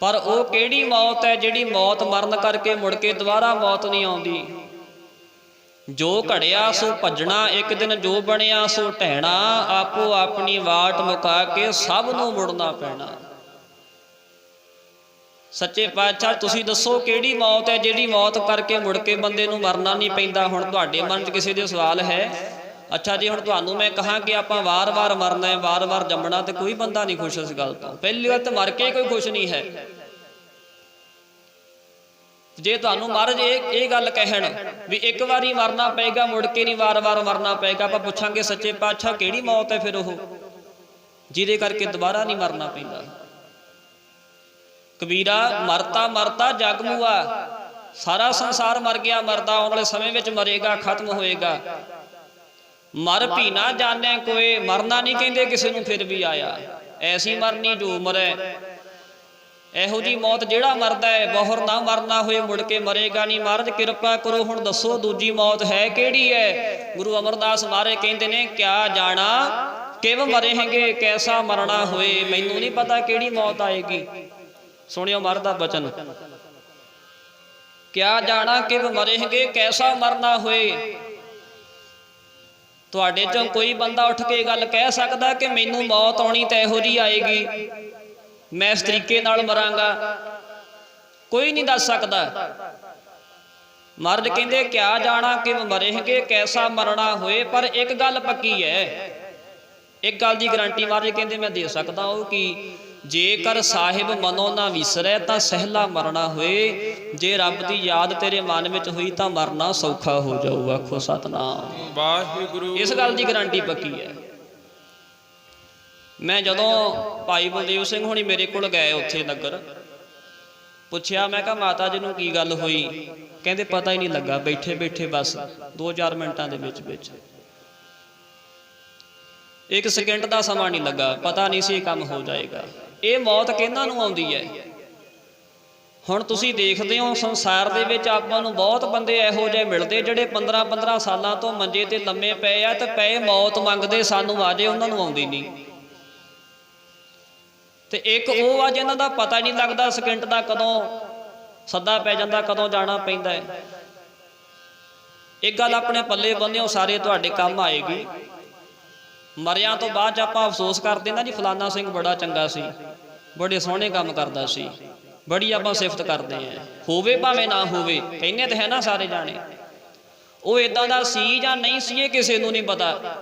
पर वो किहड़ी मौत है जिहड़ी मौत मरण करके मुड़ के दोबारा मौत नहीं आउंदी? जो घड़िया सो भजना, एक दिन जो बनिया सो ढहना, आपो अपनी वाट मुका के सब नूं मुड़ना पैना। सच्चे पातशाह तुसीं दसो किहड़ी मौत है जिहड़ी मौत करके मुड़ के बंदे नूं मरना नहीं पैंदा? हुण तुहाडे मन 'च किसी दे सवाल है? अच्छा जी हुण तुहानूं मैं कहां कि आपां वार वार मरना है, वार वार जम्मना, तो कोई बंदा नहीं खुश इस गल तो। पहली गल तो मर के कोई खुश नहीं है। जे तुहानूं महाराज ये गल कहण भी एक बारी मरना पेगा, मुड़ के नहीं वार वार मरना पेगा, आपां पुछांगे सच्चे पातशाह किहड़ी मौत है फिर वो जिहदे करके दोबारा नहीं मरना पैंदा? कबीरा मरता मरता जग मुआ, सारा संसार मर गया, मरदा आउण वाले समय विच मरेगा, खत्म होएगा। मर भी ना जाने कोई, मरना नहीं कहते किसी नूं फिर भी आया, ऐसी मरनी जो मरै। ਇਹੋ जी मौत जिहड़ा मरदा है बहुर ना मरना होए, मुड़ के मरेगा नहीं। महाराज किरपा करो हुण दसो दूजी मौत है किहड़ी है? गुरु अमरदास महाराज कहंदे ने क्या जाना किव मरेंगे, कैसा मरना होए, मैनू नहीं पता किहड़ी मौत आएगी। सुनियो महाराज दा बचन, क्या जाना किव मरेंगे, कैसा मरना होए। तुहाडे चों कोई बंदा उठ के गल कह सकदा कि मैनू मौत आउणी तां इहो जी आएगी, मैं इस तरीके नाल मरांगा? कोई नहीं दस सकदा। ਮਹਾਰਾਜ ਕਹਿੰਦੇ ਕਿਆ ਜਾਣਾ ਕਿਵ ਮਰੇਂਗੇ ਕੈਸਾ ਮਰਨਾ ਹੋਏ, ਪਰ ਇੱਕ ਗੱਲ ਪੱਕੀ ਹੈ, ਇੱਕ ਗੱਲ ਦੀ ਗਰੰਟੀ ਮਹਾਰਾਜ ਕਹਿੰਦੇ ਮੈਂ ਦੇ ਸਕਦਾ ਉਹ ਕਿ ਜੇਕਰ ਸਾਹਿਬ ਮਨੋਂ ਨਾ ਵਿਸਰੈ ਤਾਂ ਸਹਿਲਾ ਮਰਨਾ ਹੋਏ, ਜੇ ਰੱਬ ਦੀ ਯਾਦ ਤੇਰੇ ਮਨ ਵਿੱਚ ਹੋਈ ਤਾਂ ਮਰਨਾ ਸੌਖਾ ਹੋ ਜਾਊ। ਆਖੋ ਸਤਨਾਮ ਵਾਹਿਗੁਰੂ। ਇਸ ਗੱਲ ਦੀ ਗਰੰਟੀ ਪੱਕੀ ਹੈ। ਮੈਂ ਜਦੋਂ ਭਾਈ ਬਲਦੇਵ ਸਿੰਘ ਹੁਣੀ ਮੇਰੇ ਕੋਲ ਗਏ ਉੱਥੇ ਨਗਰ, ਪੁੱਛਿਆ ਮੈਂ ਕਿਹਾ ਮਾਤਾ ਜੀ ਨੂੰ ਕੀ ਗੱਲ ਹੋਈ? ਕਹਿੰਦੇ ਪਤਾ ਹੀ ਨਹੀਂ ਲੱਗਾ, ਬੈਠੇ ਬੈਠੇ ਬਸ 2-4 ਮਿੰਟਾਂ ਦੇ ਵਿੱਚ ਵਿੱਚ 1 ਸਕਿੰਟ ਦਾ ਸਮਾਂ ਨਹੀਂ ਲੱਗਾ, ਪਤਾ ਨਹੀਂ ਸੀ ਇਹ ਕੰਮ ਹੋ ਜਾਏਗਾ। ਇਹ ਮੌਤ ਕਿਹਨਾਂ ਨੂੰ ਆਉਂਦੀ ਹੈ? ਹੁਣ ਤੁਸੀਂ ਦੇਖਦੇ ਹੋ ਸੰਸਾਰ ਦੇ ਵਿੱਚ ਆਪਾਂ ਨੂੰ ਬਹੁਤ ਬੰਦੇ ਇਹੋ ਜਿਹੇ ਮਿਲਦੇ ਜਿਹੜੇ 15-15 ਸਾਲਾਂ ਤੋਂ ਮੰਜੇ ਤੇ ਲੰਮੇ ਪਏ ਆ ਤੇ ਪਏ ਮੌਤ ਮੰਗਦੇ, ਸਾਨੂੰ ਆ ਜੇ, ਉਹਨਾਂ ਨੂੰ ਆਉਂਦੀ ਨਹੀਂ। ਤੇ ਇੱਕ ਉਹ ਆ ਜਿਹਨਾਂ ਦਾ ਪਤਾ ਹੀ ਨਹੀਂ ਲੱਗਦਾ ਸਕਿੰਟ ਦਾ ਕਦੋਂ ਸੱਦਾ ਪੈ ਜਾਂਦਾ, ਕਦੋਂ ਜਾਣਾ ਪੈਂਦਾ ਹੈ। ਇੱਕ ਗੱਲ ਆਪਣੇ ਪੱਲੇ ਬੰਨਿਓ, ਸਾਰੇ ਤੁਹਾਡੇ ਕੰਮ ਆਏਗੀ। ਮਰਿਆਂ ਤੋਂ ਬਾਅਦ 'ਚ ਆਪਾਂ ਅਫਸੋਸ ਕਰਦੇ ਨਾ ਜੀ ਫਲਾਨਾ ਸਿੰਘ ਬੜਾ ਚੰਗਾ ਸੀ, ਬੜੇ ਸੋਹਣੇ ਕੰਮ ਕਰਦਾ ਸੀ, ਬੜੀ ਆਪਾਂ ਸਿਫਤ ਕਰਦੇ ਹਾਂ, ਹੋਵੇ ਭਾਵੇਂ ਨਾ ਹੋਵੇ, ਕਹਿੰਦੇ ਤਾਂ ਹੈ ਨਾ ਸਾਰੇ ਜਾਣੇ। ਉਹ ਇਦਾਂ ਦਾ ਸੀ ਜਾਂ ਨਹੀਂ ਸੀ ਇਹ ਕਿਸੇ ਨੂੰ ਨਹੀਂ ਪਤਾ।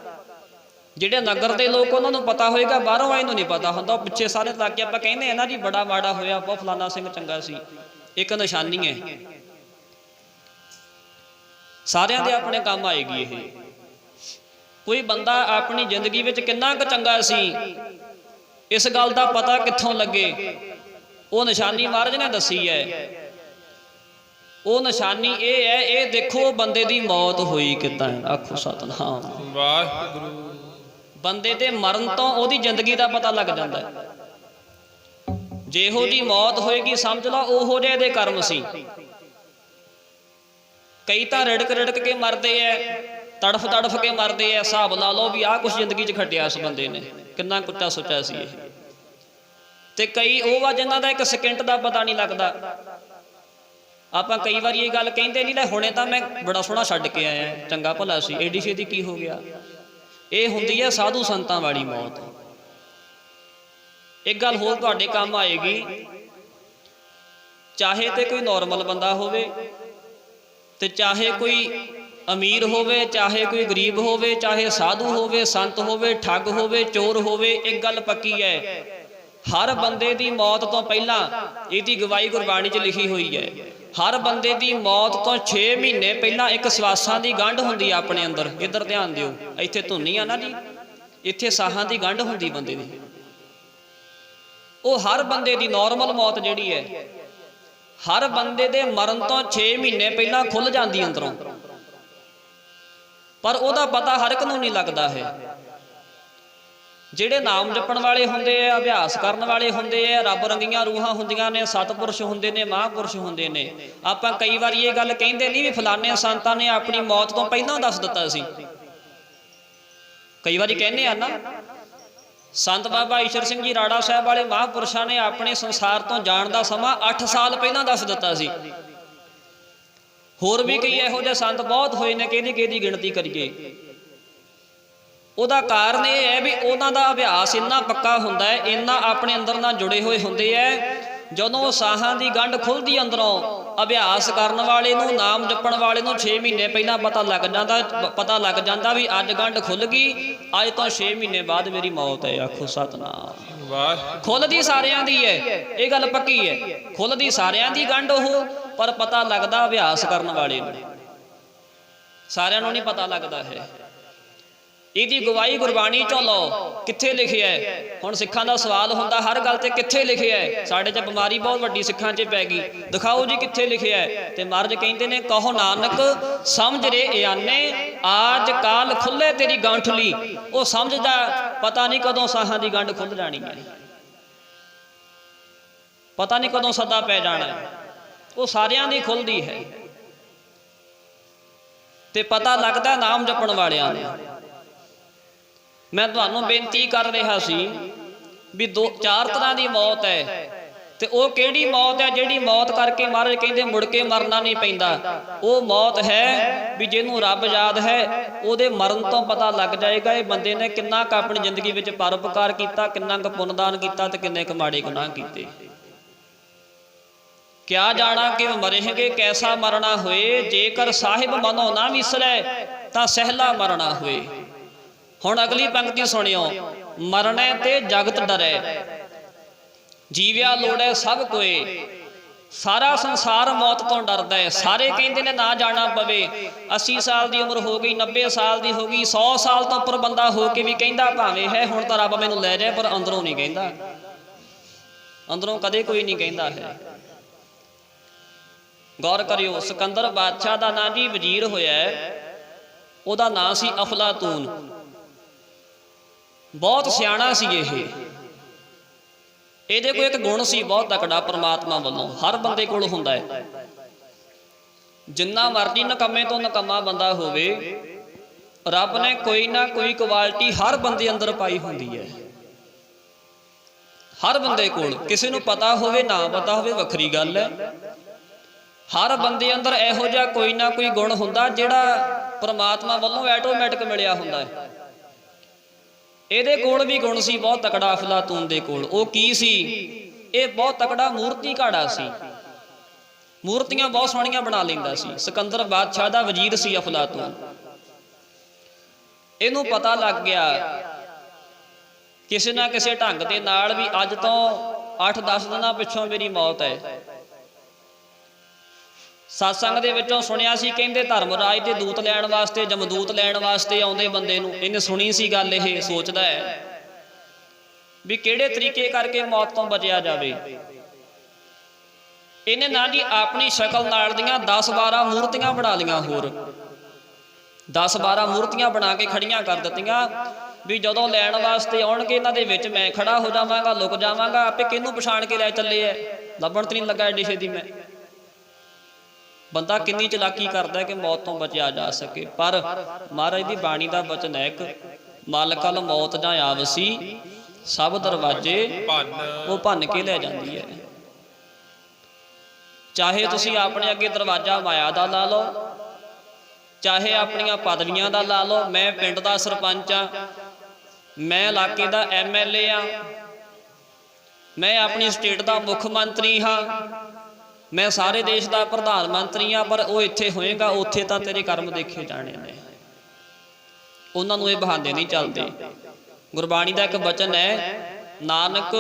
ਜਿਹੜੇ ਨਗਰ ਦੇ ਲੋਕ ਉਹਨਾਂ ਨੂੰ ਪਤਾ ਹੋਏਗਾ, ਬਾਹਰੋਂ ਆਏ ਨੂੰ ਨਹੀਂ ਪਤਾ ਹੁੰਦਾ। ਉਹ ਪਿੱਛੇ ਸਾਰੇ ਲੱਗ ਕੇ ਆਪਾਂ ਕਹਿੰਦੇ ਆ ਨਾ ਜੀ ਬੜਾ ਮਾੜਾ ਹੋਇਆ, ਬਹੁਤ ਫਲਾਨਾ ਸਿੰਘ ਚੰਗਾ ਸੀ। ਇੱਕ ਨਿਸ਼ਾਨੀ ਹੈ, ਸਾਰਿਆਂ ਦੇ ਆਪਣੇ ਕੰਮ ਆਏਗੀ ਇਹ। ਕੋਈ ਬੰਦਾ ਆਪਣੀ ਜ਼ਿੰਦਗੀ ਵਿੱਚ ਕਿੰਨਾ ਕੁ ਚੰਗਾ ਸੀ, ਇਸ ਗੱਲ ਦਾ ਪਤਾ ਕਿੱਥੋਂ ਲੱਗੇ? ਉਹ ਨਿਸ਼ਾਨੀ ਮਹਾਰਾਜ ਨੇ ਦੱਸੀ ਹੈ। ਉਹ ਨਿਸ਼ਾਨੀ ਇਹ ਹੈ, ਇਹ ਦੇਖੋ ਬੰਦੇ ਦੀ ਮੌਤ ਹੋਈ ਕਿੱਦਾਂ ਹੈ। ਆਖੋ ਸਤਨਾਮ ਵਾਹਿਗੁਰੂ। ਬੰਦੇ ਦੇ ਮਰਨ ਤੋਂ ਉਹਦੀ ਜ਼ਿੰਦਗੀ ਦਾ ਪਤਾ ਲੱਗ ਜਾਂਦਾ ਹੈ। ਜਿਹੋ ਜੀ ਮੌਤ ਹੋਏਗੀ ਸਮਝ ਲਾ ਉਹੋ ਜਿਹੇ ਦੇ ਕਰਮ ਸੀ। ਕਈ ਤਾਂ ਰੜਕ ਰੜਕ ਕੇ ਮਰਦੇ ਐ, ਤੜਫ ਤੜਫ ਕੇ ਮਰਦੇ ਐ। ਹਿਸਾਬ ਲਾ ਲਓ ਵੀ ਆਹ ਕੁਛ ਜ਼ਿੰਦਗੀ 'ਚ ਖੱਟਿਆ ਇਸ ਬੰਦੇ ਨੇ, ਕਿੰਨਾ ਕੁੱਟਾ ਸੋਚਿਆ ਸੀ ਇਹ। ਤੇ ਕਈ ਉਹ ਆ ਜਿਨ੍ਹਾਂ ਦਾ 1 ਸਕਿੰਟ ਦਾ ਪਤਾ ਨਹੀਂ ਲੱਗਦਾ। ਆਪਾਂ ਕਈ ਵਾਰੀ ਇਹ ਗੱਲ ਕਹਿੰਦੇ ਨਹੀਂ ਲੈ ਹੁਣੇ ਤਾਂ ਮੈਂ ਬੜਾ ਸੋਹਣਾ ਛੱਡ ਕੇ ਆਇਆ, ਚੰਗਾ ਭਲਾ ਸੀ, ਏਡੀ ਛੇਤੀ ਕੀ ਹੋ ਗਿਆ? ਇਹ ਹੁੰਦੀ ਹੈ ਸਾਧੂ ਸੰਤਾਂ ਵਾਲੀ ਮੌਤ। ਇੱਕ ਗੱਲ ਹੋਰ ਤੁਹਾਡੇ ਕੰਮ ਆਏਗੀ, ਚਾਹੇ ਤੇ ਕੋਈ ਨੋਰਮਲ ਬੰਦਾ ਹੋਵੇ ਤੇ ਚਾਹੇ ਕੋਈ ਅਮੀਰ ਹੋਵੇ, ਚਾਹੇ ਕੋਈ ਗਰੀਬ ਹੋਵੇ, ਚਾਹੇ ਸਾਧੂ ਹੋਵੇ, ਸੰਤ ਹੋਵੇ, ਠੱਗ ਹੋਵੇ, ਚੋਰ ਹੋਵੇ, ਇੱਕ ਗੱਲ ਪੱਕੀ ਹੈ, ਹਰ ਬੰਦੇ ਦੀ ਮੌਤ ਤੋਂ ਪਹਿਲਾਂ, ਇਹਦੀ ਗਵਾਹੀ ਗੁਰਬਾਣੀ 'ਚ ਲਿਖੀ ਹੋਈ ਹੈ, ਹਰ ਬੰਦੇ ਦੀ ਮੌਤ ਤੋਂ 6 ਮਹੀਨੇ ਪਹਿਲਾਂ ਇੱਕ ਸਵਾਸਾਂ ਦੀ ਗੰਢ ਹੁੰਦੀ ਆ ਆਪਣੇ ਅੰਦਰ। ਇੱਧਰ ਧਿਆਨ ਦਿਓ, ਇੱਥੇ ਧੁੰਨੀ ਆ ਨਾ ਜੀ, ਇੱਥੇ ਸਾਹਾਂ ਦੀ ਗੰਢ ਹੁੰਦੀ ਬੰਦੇ ਦੀ। ਉਹ ਹਰ ਬੰਦੇ ਦੀ ਨੋਰਮਲ ਮੌਤ ਜਿਹੜੀ ਹੈ, ਹਰ ਬੰਦੇ ਦੇ ਮਰਨ ਤੋਂ 6 ਮਹੀਨੇ ਪਹਿਲਾਂ ਖੁੱਲ ਜਾਂਦੀ ਅੰਦਰੋਂ, ਪਰ ਉਹਦਾ ਪਤਾ ਹਰ ਇੱਕ ਨੂੰ ਨਹੀਂ ਲੱਗਦਾ ਹੈ। ਜਿਹੜੇ ਨਾਮ ਜਪਣ ਵਾਲੇ ਹੁੰਦੇ ਆ, ਅਭਿਆਸ ਕਰਨ ਵਾਲੇ ਹੁੰਦੇ ਆ, ਰੱਬ ਰੰਗੀਆਂ ਰੂਹਾਂ ਹੁੰਦੀਆਂ ਨੇ, ਸਤਪੁਰਸ਼ ਹੁੰਦੇ ਨੇ, ਮਹਾਂਪੁਰਸ਼ ਹੁੰਦੇ ਨੇ। ਆਪਾਂ ਕਈ ਵਾਰੀ ਇਹ ਗੱਲ ਕਹਿੰਦੇ ਨਹੀਂ ਵੀ ਫਲਾਣੇ ਸੰਤਾਂ ਨੇ ਆਪਣੀ ਮੌਤ ਤੋਂ ਪਹਿਲਾਂ ਦੱਸ ਦਿੱਤਾ ਸੀ। ਕਈ ਵਾਰੀ ਕਹਿੰਦੇ ਆ ਨਾ, ਸੰਤ ਬਾਬਾ ਈਸ਼ਰ ਸਿੰਘ ਜੀ ਰਾੜਾ ਸਾਹਿਬ ਵਾਲੇ ਮਹਾਂਪੁਰਸ਼ਾਂ ਨੇ ਆਪਣੇ ਸੰਸਾਰ ਤੋਂ ਜਾਣ ਦਾ ਸਮਾਂ 8 ਸਾਲ ਪਹਿਲਾਂ ਦੱਸ ਦਿੱਤਾ ਸੀ। ਹੋਰ ਵੀ ਕਈ ਇਹੋ ਜਿਹੇ ਸੰਤ ਬਹੁਤ ਹੋਏ ਨੇ, ਕਿਹਦੀ ਗਿਣਤੀ ਕਰੀਏ। ਉਹਦਾ ਕਾਰਨ ਇਹ ਹੈ ਵੀ ਉਹਨਾਂ ਦਾ ਅਭਿਆਸ ਇੰਨਾ ਪੱਕਾ ਹੁੰਦਾ ਹੈ, ਇੰਨਾ ਆਪਣੇ ਅੰਦਰ ਨਾਲ ਜੁੜੇ ਹੋਏ ਹੁੰਦੇ ਹੈ। ਜਦੋਂ ਸਾਹਾਂ ਦੀ ਗੰਢ ਖੁੱਲਦੀ ਅੰਦਰੋਂ, ਅਭਿਆਸ ਕਰਨ ਵਾਲੇ ਨੂੰ, ਨਾਮ ਜਪਣ ਵਾਲੇ ਨੂੰ 6 ਮਹੀਨੇ ਪਹਿਲਾਂ ਪਤਾ ਲੱਗ ਜਾਂਦਾ ਵੀ ਅੱਜ ਗੰਢ ਖੁੱਲ ਗਈ, ਅੱਜ ਤੋਂ 6 ਮਹੀਨੇ ਬਾਅਦ ਮੇਰੀ ਮੌਤ ਹੈ। ਆਖੋ ਸਤਨਾਮ ਵਾਹਿਗੁਰੂ। ਖੁੱਲਦੀ ਸਾਰਿਆਂ ਦੀ ਹੈ, ਇਹ ਗੱਲ ਪੱਕੀ ਹੈ, ਖੁੱਲਦੀ ਸਾਰਿਆਂ ਦੀ ਗੰਢ ਉਹ, ਪਰ ਪਤਾ ਲੱਗਦਾ ਅਭਿਆਸ ਕਰਨ ਵਾਲੇ ਨੂੰ, ਸਾਰਿਆਂ ਨੂੰ ਨਹੀਂ ਪਤਾ ਲੱਗਦਾ ਹੈ। ਇਹਦੀ ਗਵਾਹੀ ਗੁਰਬਾਣੀ ਚੋਂ ਲਓ, ਕਿੱਥੇ ਲਿਖਿਆ ਹੈ? ਹੁਣ ਸਿੱਖਾਂ ਦਾ ਸਵਾਲ ਹੁੰਦਾ ਹਰ ਗੱਲ ਤੇ, ਕਿੱਥੇ ਲਿਖਿਆ ਹੈ? ਸਾਡੇ 'ਚ ਬਿਮਾਰੀ ਬਹੁਤ ਵੱਡੀ ਸਿੱਖਾਂ 'ਚ ਪੈ ਗਈ, ਦਿਖਾਓ ਜੀ ਕਿੱਥੇ ਲਿਖਿਆ ਹੈ। ਤੇ ਮਹਾਰਾਜ ਕਹਿੰਦੇ ਨੇ, ਕਹੋ ਨਾਨਕ ਸਮਝ ਰੇ ਇਆਨੇ, ਆਜ ਕਾਲ ਖੁੱਲੇ ਤੇਰੀ ਗਾਂਠਲੀ। ਉਹ ਸਮਝਦਾ, ਪਤਾ ਨਹੀਂ ਕਦੋਂ ਸਾਹਾਂ ਦੀ ਗੰਢ ਖੁੱਲ ਜਾਣੀ ਹੈ, ਪਤਾ ਨਹੀਂ ਕਦੋਂ ਸੱਦਾ ਪੈ ਜਾਣਾ। ਉਹ ਸਾਰਿਆਂ ਦੀ ਖੁੱਲਦੀ ਹੈ ਤੇ ਪਤਾ ਲੱਗਦਾ ਨਾਮ ਜਪਣ ਵਾਲਿਆਂ ਨੂੰ। ਮੈਂ ਤੁਹਾਨੂੰ ਬੇਨਤੀ ਕਰ ਰਿਹਾ ਸੀ ਵੀ 4 ਤਰ੍ਹਾਂ ਦੀ ਮੌਤ ਹੈ, ਤੇ ਉਹ ਕਿਹੜੀ ਮੌਤ ਹੈ? ਜਿਹੜੀ ਮੌਤ ਕਰਕੇ ਮਹਾਰਾਜ ਕਹਿੰਦੇ ਮੁੜ ਕੇ ਮਰਨਾ ਨਹੀਂ ਪੈਂਦਾ। ਉਹ ਮੌਤ ਹੈ ਵੀ ਜਿਹਨੂੰ ਰੱਬ ਯਾਦ ਹੈ, ਉਹਦੇ ਮਰਨ ਤੋਂ ਪਤਾ ਲੱਗ ਜਾਏਗਾ ਇਹ ਬੰਦੇ ਨੇ ਕਿੰਨਾ ਕੁ ਆਪਣੀ ਜ਼ਿੰਦਗੀ ਵਿੱਚ ਪਰਉਪਕਾਰ ਕੀਤਾ, ਕਿੰਨਾ ਕੁ ਪੁੰਨਦਾਨ ਕੀਤਾ ਤੇ ਕਿੰਨੇ ਕੁ ਮਾੜੇ ਗੁਨਾਹ ਕੀਤੇ। क्या जाना कि मरेंगे कैसा मरना होए, जेकर साहिब मनो ना विसरै तां सहला मरना होए। हुण अगली पंक्ति सुनियो, मरने ते जगत डरै, जीविया लोड़े सब कोए। सारा संसार मौत तो डरदा है। सारे कहते ने ना जाना पवे। 80 साल की उम्र हो गई, 90 साल की हो गई, 100 साल तो उपर बंदा हो के भी कहता भावे है हुण तां रब मैनूं लै जाए, पर अंदरों नहीं कहता, अंदरों कदे कोई नहीं कहता है। गौर करियो, सिकंदर बादशाह का नाम जी वजीर होया, उहदा नाम सी अफलातून। बहुत सियाणा सी ਇਹਦੇ कोल एक गुण सी बहुत तकड़ा परमात्मा वालों, हर बंदे कोल हुंदा है। जिन्ना मर्जी नकम्मे तो नकम्मा बंदा होवे, रब ने कोई ना कोई क्वालिटी हर बंदे अंदर पाई हुंदी है। हर बंदे कोल, किसी नूं पता होवे ना पता होवे वखरी गल है, हर बंदे अंदर इहो जिहा कोई ना कोई गुण हुंदा जिहड़ा परमात्मा वालों ऐटोमैटिक मिलिया हुंदा है। ਇਹਦੇ ਕੋਲ भी गुण सी बहुत तकड़ा अफलातून दे कोल। ਉਹ ਕੀ ਸੀ? ਇਹ बहुत तकड़ा मूर्ति घाड़ा सी, मूर्तियां बहुत सोहणियां बना लैंदा सी। सिकंदर बादशाह दा वजीर सी अफलातून। ਇਹਨੂੰ पता लग गया किसी ना किसी ढंग दे नाल भी अज तो 8-10 दिनां पिछों मेरी मौत है। सत्संग दे विचों सुनिया सी, कहंदे धर्मराज दे दूत लैण वास्ते, जमदूत लैण वास्ते आउंदे बंदे नूं। इन्हें सुनी सी गल, इह सोचदा है भी किहड़े तरीके करके मौत तो बचिया जावे। इन्हें ना जी अपनी शक्ल नाल दियां 10-12 मूर्तियां बना लियां, होर 10-12 मूर्तियां बना के खड़ियां कर दित्तियां भी जदों लैण वास्ते आउणगे इन्हां दे विच मैं खड़ा हो जावांगा, लुक जावांगा, आपे किहनूं पछाण के लै चले है, लभण तो नहीं लगा एडी छेती मैं। बंदा किन्नी चलाकी करता है कि मौत तो बचिया जा सके। पर महाराज की बाणी का वचन है, एक मालकल मौत जां आवसी, सब दरवाजे वो भन के लै जाती है। चाहे तुसी अपने अगे दरवाजा माया का ला लो, चाहे अपनिया पदवियां का ला लो। मैं पिंड का सरपंच हाँ, मैं इलाके का MLA हाँ, मैं अपनी स्टेट का मुख मंत्री हाँ, मैं सारे देश का प्रधानमंत्री हाँ, पर वो इत्थे होएगा उत्थे तां तेरे कर्म देखे जाने ने। उन्होंने ये बहाने नहीं चलते। गुरबाणी का एक वचन है, नानक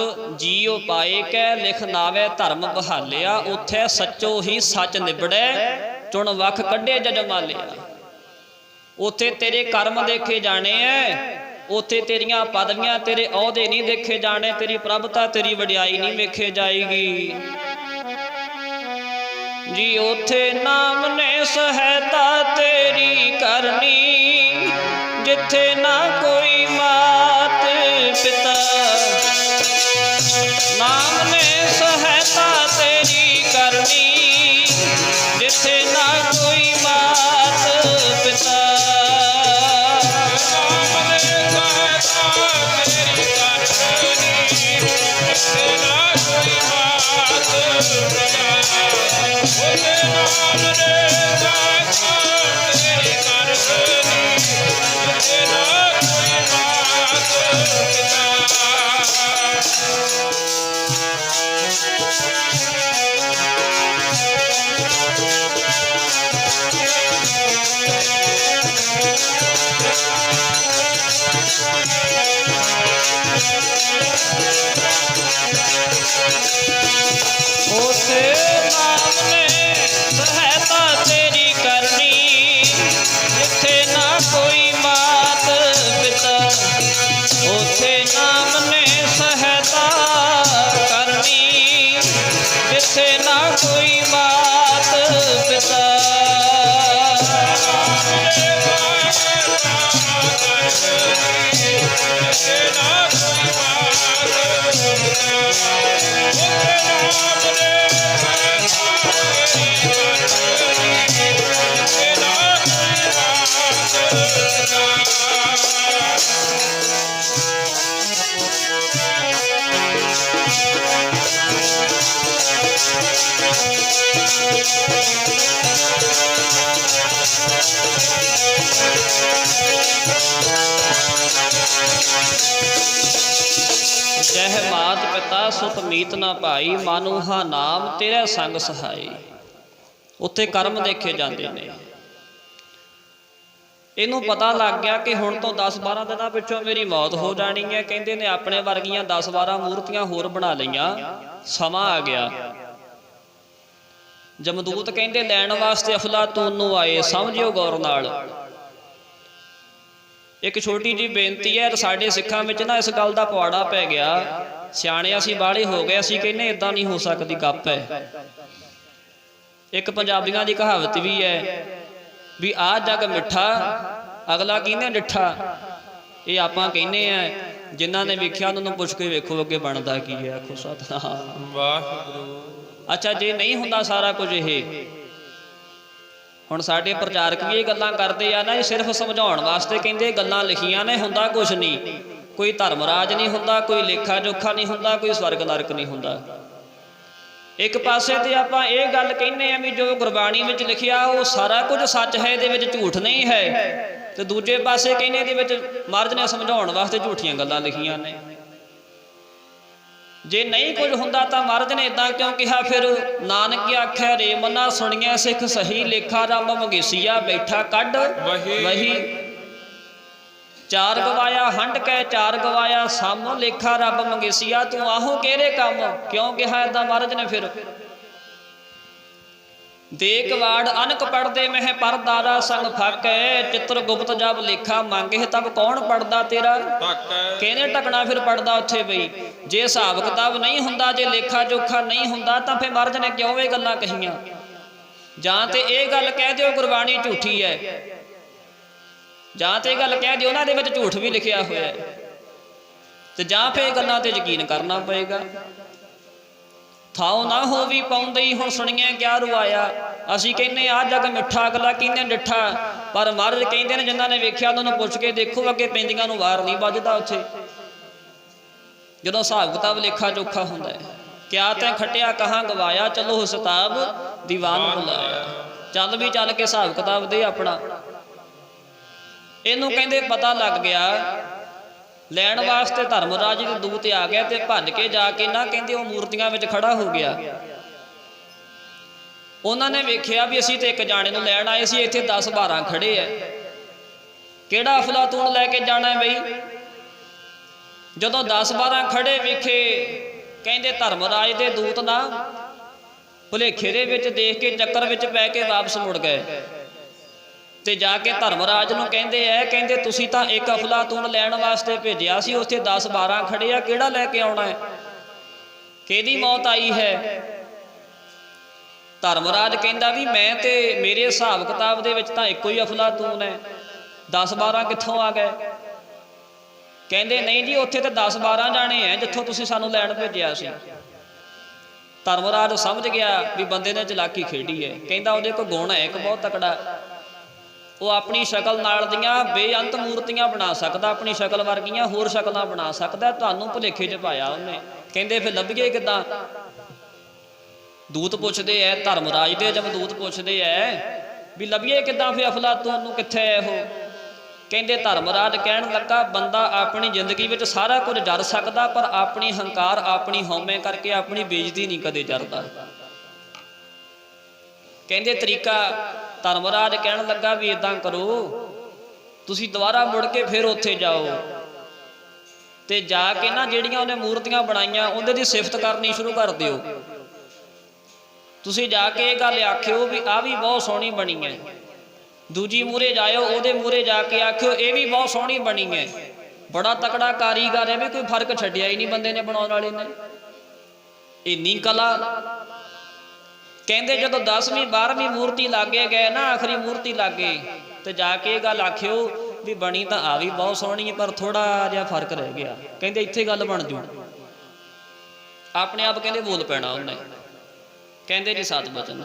जीओ पाए कै लिख नावे धर्म बहालिया, उत्थे सच्चो ही सच निबड़े चुन वख कढ़े जजमालिया। उत्थे तेरे कर्म देखे जाने हैं, उत्थे तेरियां पदवियां तेरे अहदे नहीं देखे जाने, तेरी प्रभुता तेरी वडियाई नहीं वेखे जाएगी जी। उथे नाम ने सहायता तेरी करनी, जिथे ना कोई मात पिता। नाम ने सहायता तेरी करनी, जिथे ना कोई मात पिता। नाम ने सहायता तेरी करनी, जिथे ना कोई मात पिता। कोई बात पिता। ਕਹਿ ਮਾਤ ਪਿਤਾ ਸੁਤ ਮੀਤ ਨਾ ਭਾਈ, ਮਾਨੂਹਾ ਨਾਮ ਤੇਰਾ ਸੰਗ ਸਹਾਈ। ਉੱਥੇ ਕਰਮ ਦੇਖੇ ਜਾਂਦੇ ਨੇ। ਇਹਨੂੰ ਪਤਾ ਲੱਗ ਗਿਆ ਕਿ ਹੁਣ ਤੋਂ 10-12 ਦਿਨਾਂ ਪਿੱਛੋਂ ਮੇਰੀ ਮੌਤ ਹੋ ਜਾਣੀ ਹੈ। ਕਹਿੰਦੇ ਨੇ ਆਪਣੇ ਵਰਗੀਆਂ 10-12 ਮੂਰਤੀਆਂ ਹੋਰ ਬਣਾ ਲਈਆਂ। ਸਮਾਂ ਆ ਗਿਆ, ਜਮਦੂਤ ਕਹਿੰਦੇ ਲੈਣ ਵਾਸਤੇ ਅਫਲਾਤੂਨ ਨੂੰ ਆਏ। ਸਮਝਿਓ ਗੌਰ ਨਾਲ। ਇੱਕ ਛੋਟੀ ਜਿਹੀ ਬੇਨਤੀ ਹੈ, ਸਾਡੇ ਸਿੱਖਾਂ ਵਿੱਚ ਨਾ ਇਸ ਗੱਲ ਦਾ ਪਵਾੜਾ ਪੈ ਗਿਆ। ਸਿਆਣੇ ਅਸੀਂ ਬਾਹਲੇ ਹੋ ਗਏ, ਅਸੀਂ ਕਹਿੰਦੇ ਇਦਾਂ ਨਹੀਂ ਹੋ ਸਕਦੀ, ਗੱਪ ਹੈ। ਇੱਕ ਪੰਜਾਬੀਆਂ ਦੀ ਕਹਾਵਤ ਵੀ ਹੈ ਵੀ ਆਹ ਜੱਗ ਮਿੱਠਾ ਅਗਲਾ ਕਹਿੰਦੇ ਡਿੱਠਾ। ਇਹ ਆਪਾਂ ਕਹਿੰਦੇ ਆ, ਜਿਨ੍ਹਾਂ ਨੇ ਵੇਖਿਆ ਉਹਨਾਂ ਨੂੰ ਪੁੱਛ ਕੇ ਵੇਖੋ ਅੱਗੇ ਬਣਦਾ ਕੀ ਹੈ। ਆਖੋ ਸਤਿਨਾਮ ਵਾਹਿਗੁਰੂ। ਅੱਛਾ, ਜੇ ਨਹੀਂ ਹੁੰਦਾ ਸਾਰਾ ਕੁਝ ਇਹ, ਹੁਣ ਸਾਡੇ ਪ੍ਰਚਾਰਕ ਵੀ ਇਹ ਗੱਲਾਂ ਕਰਦੇ ਆ ਨਾ, ਇਹ ਸਿਰਫ ਸਮਝਾਉਣ ਵਾਸਤੇ ਕਹਿੰਦੇ ਗੱਲਾਂ ਲਿਖੀਆਂ ਨੇ, ਹੁੰਦਾ ਕੁਛ ਨਹੀਂ। ਕੋਈ ਧਰਮ ਰਾਜ ਨਹੀਂ ਹੁੰਦਾ, ਕੋਈ ਲੇਖਾ ਜੋਖਾ ਨਹੀਂ ਹੁੰਦਾ, ਕੋਈ ਸਵਰਗ ਨਰਕ ਨਹੀਂ ਹੁੰਦਾ। ਇੱਕ ਪਾਸੇ ਤੇ ਆਪਾਂ ਇਹ ਗੱਲ ਕਹਿੰਦੇ ਆ ਵੀ ਜੋ ਗੁਰਬਾਣੀ ਵਿੱਚ ਲਿਖਿਆ ਉਹ ਸਾਰਾ ਕੁਝ ਸੱਚ ਹੈ, ਇਹਦੇ ਵਿੱਚ ਝੂਠ ਨਹੀਂ ਹੈ। ਤੇ ਦੂਜੇ ਪਾਸੇ ਕਹਿੰਦੇ ਇਹਦੇ ਵਿੱਚ ਮਹਾਰਾਜ ਨੇ ਸਮਝਾਉਣ ਵਾਸਤੇ ਝੂਠੀਆਂ ਗੱਲਾਂ ਲਿਖੀਆਂ ਨੇ। ਜੇ ਨਹੀਂ ਕੁਝ ਹੁੰਦਾ ਤਾਂ ਮਹਾਰਾਜ ਨੇ ਇਦਾਂ ਕਿਉਂ ਕਿਹਾ? ਫਿਰ ਨਾਨਕ ਆਖਿਆ ਰੇ ਮਨਾ ਸੁਣੀਆਂ ਸਿੱਖ ਸਹੀ, ਲੇਖਾ ਰੰਮ ਮੰਗੇਸੀਆ ਬੈਠਾ ਕੱਢ ਵਹੀ। ਚਾਰ ਗਵਾਇਆ ਹੰਡ ਕਹਿ ਚਾਰ ਗਵਾਇਆ ਸਮ, ਲੇਖਾ ਰੱਬ ਮੰਗੇਸੀਆ ਤੂੰ ਆਹੋ ਕਿਹੜੇ ਕੰਮ। ਕਿਉਂ ਕਿਹਾ ਏਦਾਂ ਮਹਾਰਾਜ ਨੇ? ਫਿਰ ਦੇਖ ਵਾੜ ਅਨਕ ਪੜਦੇ ਮਹਿ ਪਰਦਾਰਾ ਸੰਗ ਫਾਕੈ, ਚਿੱਤਰ ਗੁਪਤ ਜਬ ਲੇਖਾ ਮੰਗੇ ਤਬ ਕੌਣ ਪੜਦਾ ਤੇਰਾ। ਕਹਿੰਦੇ ਟਕਣਾ ਫਿਰ ਪੜਦਾ ਉੱਥੇ ਬਈ। ਜੇ ਹਿਸਾਬ ਕਿਤਾਬ ਨਹੀਂ ਹੁੰਦਾ, ਜੇ ਲੇਖਾ ਜੋਖਾ ਨਹੀਂ ਹੁੰਦਾ ਤਾਂ ਫਿਰ ਮਹਾਰਾਜ ਨੇ ਕਿਉਂ ਇਹ ਗੱਲਾਂ ਕਹੀਆਂ? ਜਾਂ ਤੇ ਇਹ ਗੱਲ ਕਹਿ ਦਿਓ ਗੁਰਬਾਣੀ ਝੂਠੀ ਹੈ, ਜਾਂ ਤੇ ਇਹ ਗੱਲ ਕਹਿ ਦਿਓ ਉਹਨਾਂ ਦੇ ਵਿੱਚ ਝੂਠ ਵੀ ਲਿਖਿਆ ਹੋਇਆ ਹੈ, ਤੇ ਜਾਂ ਫਿਰ ਇਹ ਗੱਲਾਂ ਤੇ ਯਕੀਨ ਕਰਨਾ ਪਏਗਾ। ਥਾਉ ਨਾ ਹੋ ਵੀ ਪਾਉਂਦੇ ਹੀ ਹੁਣ ਸੁਣੀਏ ਕਿਆ ਰੁਆਇਆ। ਅਸੀਂ ਕਹਿੰਦੇ ਆਹ ਜੱਗ ਮਿੱਠਾ, ਅਗਲਾ ਕਹਿੰਦੇ ਡਿੱਠਾ। ਪਰ ਮਹਾਰਾਜ ਕਹਿੰਦੇ ਨੇ ਜਿਨ੍ਹਾਂ ਨੇ ਵੇਖਿਆ ਉਹਨਾਂ ਨੂੰ ਪੁੱਛ ਕੇ ਦੇਖੋ, ਅੱਗੇ ਪੈਂਦੀਆਂ ਨੂੰ ਵਾਰ ਨਹੀਂ ਵੱਜਦਾ ਉੱਥੇ, ਜਦੋਂ ਹਿਸਾਬ ਕਿਤਾਬ ਲੇਖਾ ਜੋਖਾ ਹੁੰਦਾ ਹੈ। ਕਿਆ ਤੈਂ ਖੱਟਿਆ ਕਹਾਂ ਗਵਾਇਆ, ਚਲੋ ਹਿਸਾਬ ਦੀਵਾਨ ਬੁਲਾਇਆ। ਚੱਲ ਵੀ ਚੱਲ ਕੇ ਹਿਸਾਬ ਕਿਤਾਬ ਦੇ ਆਪਣਾ। ਇਹਨੂੰ ਕਹਿੰਦੇ ਪਤਾ ਲੱਗ ਗਿਆ, ਲੈਣ ਵਾਸਤੇ ਧਰਮਰਾਜ ਦੇ ਦੂਤ ਆ ਗਿਆ ਤੇ ਭੱਜ ਕੇ ਜਾ ਕੇ ਨਾ ਕਹਿੰਦੇ ਉਹ ਮੂਰਤੀਆਂ ਵਿੱਚ ਖੜਾ ਹੋ ਗਿਆ। ਉਹਨਾਂ ਨੇ ਵੇਖਿਆ ਵੀ ਅਸੀਂ ਤੇ ਇੱਕ ਜਾਣੇ ਨੂੰ ਲੈਣ ਆਏ ਸੀ, ਇੱਥੇ 10-12 ਖੜੇ ਐ, ਕਿਹੜਾ ਅਫਲਾਤੂਨ ਲੈ ਕੇ ਜਾਣਾ ਹੈ ਬਈ। ਜਦੋਂ 10-12 ਖੜੇ ਵੇਖੇ, ਕਹਿੰਦੇ ਧਰਮਰਾਜ ਦੇ ਦੂਤ ਨਾ ਭੁਲੇਖੇ ਦੇ ਵਿੱਚ ਦੇਖ ਕੇ ਚੱਕਰ ਵਿੱਚ ਪੈ ਕੇ ਵਾਪਸ ਮੁੜ ਗਏ। ਤੇ ਜਾ ਕੇ ਧਰਮਰਾਜ ਨੂੰ ਕਹਿੰਦੇ ਐ, ਕਹਿੰਦੇ ਤੁਸੀਂ ਤਾਂ ਇੱਕ ਅਫਲਾਤੂਨ ਲੈਣ ਵਾਸਤੇ ਭੇਜਿਆ ਸੀ, ਉੱਥੇ 10-12 ਖੜੇ ਆ, ਕਿਹੜਾ ਲੈ ਕੇ ਆਉਣਾ ਹੈ? ਕਿਹਦੀ ਮੌਤ ਆਈ ਹੈ? ਧਰਮਰਾਜ ਕਹਿੰਦਾ ਵੀ ਮੈਂ ਤੇ ਮੇਰੇ ਹਿਸਾਬ ਕਿਤਾਬ ਦੇ ਵਿੱਚ ਤਾਂ ਇੱਕੋ ਹੀ ਅਫਲਾਤੂਨ ਹੈ, 10-12 ਕਿੱਥੋਂ ਆ ਗਏ? ਕਹਿੰਦੇ ਨਹੀਂ ਜੀ, ਉੱਥੇ ਤੇ 10-12 ਜਾਣੇ ਐ ਜਿੱਥੋਂ ਤੁਸੀਂ ਸਾਨੂੰ ਲੈਣ ਭੇਜਿਆ ਸੀ। ਧਰਮਰਾਜ ਸਮਝ ਗਿਆ ਵੀ ਬੰਦੇ ਨੇ ਚਲਾਕੀ ਖੇਡੀ ਹੈ। ਕਹਿੰਦਾ ਉਹਦੇ ਕੋਲ ਗੁਣ ਹੈ ਇੱਕ ਬਹੁਤ ਤਕੜਾ, ਉਹ ਆਪਣੀ ਸ਼ਕਲ ਨਾਲ ਦੀਆਂ ਬੇਅੰਤ ਮੂਰਤੀਆਂ ਬਣਾ ਸਕਦਾ, ਆਪਣੀ ਸ਼ਕਲ ਵਰਗੀਆਂ ਹੋਰ ਸ਼ਕਲਾਂ ਬਣਾ ਸਕਦਾ। ਤੁਹਾਨੂੰ ਭੁਲੇਖੇ 'ਚ ਪਾਇਆ ਉਹਨੇ। ਕਹਿੰਦੇ ਫਿਰ ਲੱਭੀਏ ਕਿੱਦਾਂ? ਦੂਤ ਪੁੱਛਦੇ ਐ, ਧਰਮਰਾਜ ਦੇ ਜਮਦੂਤ ਪੁੱਛਦੇ ਐ ਵੀ ਲੱਭੀਏ ਕਿੱਦਾਂ ਫਿਰ ਅਫਲਾਤੂਨ ਨੂੰ, ਕਿੱਥੇ ਹੈ ਉਹ? ਕਹਿੰਦੇ ਧਰਮਰਾਜ ਕਹਿਣ ਲੱਗਾ ਬੰਦਾ ਆਪਣੀ ਜ਼ਿੰਦਗੀ ਵਿੱਚ ਸਾਰਾ ਕੁਝ ਜਰ ਸਕਦਾ, ਪਰ ਆਪਣੀ ਹੰਕਾਰ ਆਪਣੀ ਹਉਮੈ ਕਰਕੇ ਆਪਣੀ ਬੇਇੱਜ਼ਤੀ ਨਹੀਂ ਕਦੇ ਜਰਦਾ। ਕਹਿੰਦੇ ਤਰੀਕਾ, ਧਰਮਰਾਜ ਕਹਿਣ ਲੱਗਾ ਵੀ ਇਦਾਂ ਕਰੋ, ਤੁਸੀਂ ਦੁਬਾਰਾ ਮੁੜ ਕੇ ਫਿਰ ਉੱਥੇ ਜਾਓ ਤੇ ਜਾ ਕੇ ਨਾ ਜਿਹੜੀਆਂ ਉਹਨੇ ਮੂਰਤੀਆਂ ਬਣਾਈਆਂ ਉਹਦੇ ਦੀ ਸਿਫਤ ਕਰਨੀ ਸ਼ੁਰੂ ਕਰ ਦਿਓ। ਤੁਸੀਂ ਜਾ ਕੇ ਇਹ ਗੱਲ ਆਖਿਓ ਵੀ ਆਹ ਵੀ ਬਹੁਤ ਸੋਹਣੀ ਬਣੀ ਹੈ। ਦੂਜੀ ਮੂਹਰੇ ਜਾਇਓ, ਉਹਦੇ ਮੂਹਰੇ ਜਾ ਕੇ ਆਖਿਓ ਇਹ ਵੀ ਬਹੁਤ ਸੋਹਣੀ ਬਣੀ ਹੈ, ਬੜਾ ਤਕੜਾ ਕਾਰੀਗਰ ਹੈ, ਵੀ ਕੋਈ ਫਰਕ ਛੱਡਿਆ ਹੀ ਨਹੀਂ ਬੰਦੇ ਨੇ ਬਣਾਉਣ ਵਾਲੇ ਨੇ, ਇੰਨੀ ਕਲਾ। ਕਹਿੰਦੇ ਜਦੋਂ 10ਵੀਂ 12ਵੀਂ ਮੂਰਤੀ ਲਾਗੇ ਗਏ ਨਾ, ਆਖਰੀ ਮੂਰਤੀ ਲਾਗੇ, ਤੇ ਜਾ ਕੇ ਇਹ ਗੱਲ ਆਖਿਓ ਵੀ ਬਣੀ ਤਾਂ ਆ ਵੀ ਬਹੁਤ ਸੋਹਣੀ ਹੈ, ਪਰ ਥੋੜਾ ਜਿਹਾ ਫਰਕ ਰਹਿ ਗਿਆ। ਕਹਿੰਦੇ ਇੱਥੇ ਗੱਲ ਬਣ ਜੂ। ਆਪਣੇ ਆਪ ਕਹਿੰਦੇ ਬੋਲ ਪੈਣਾ ਉਹਨੇ। ਕਹਿੰਦੇ ਜੀ 7 ਬਚਨ।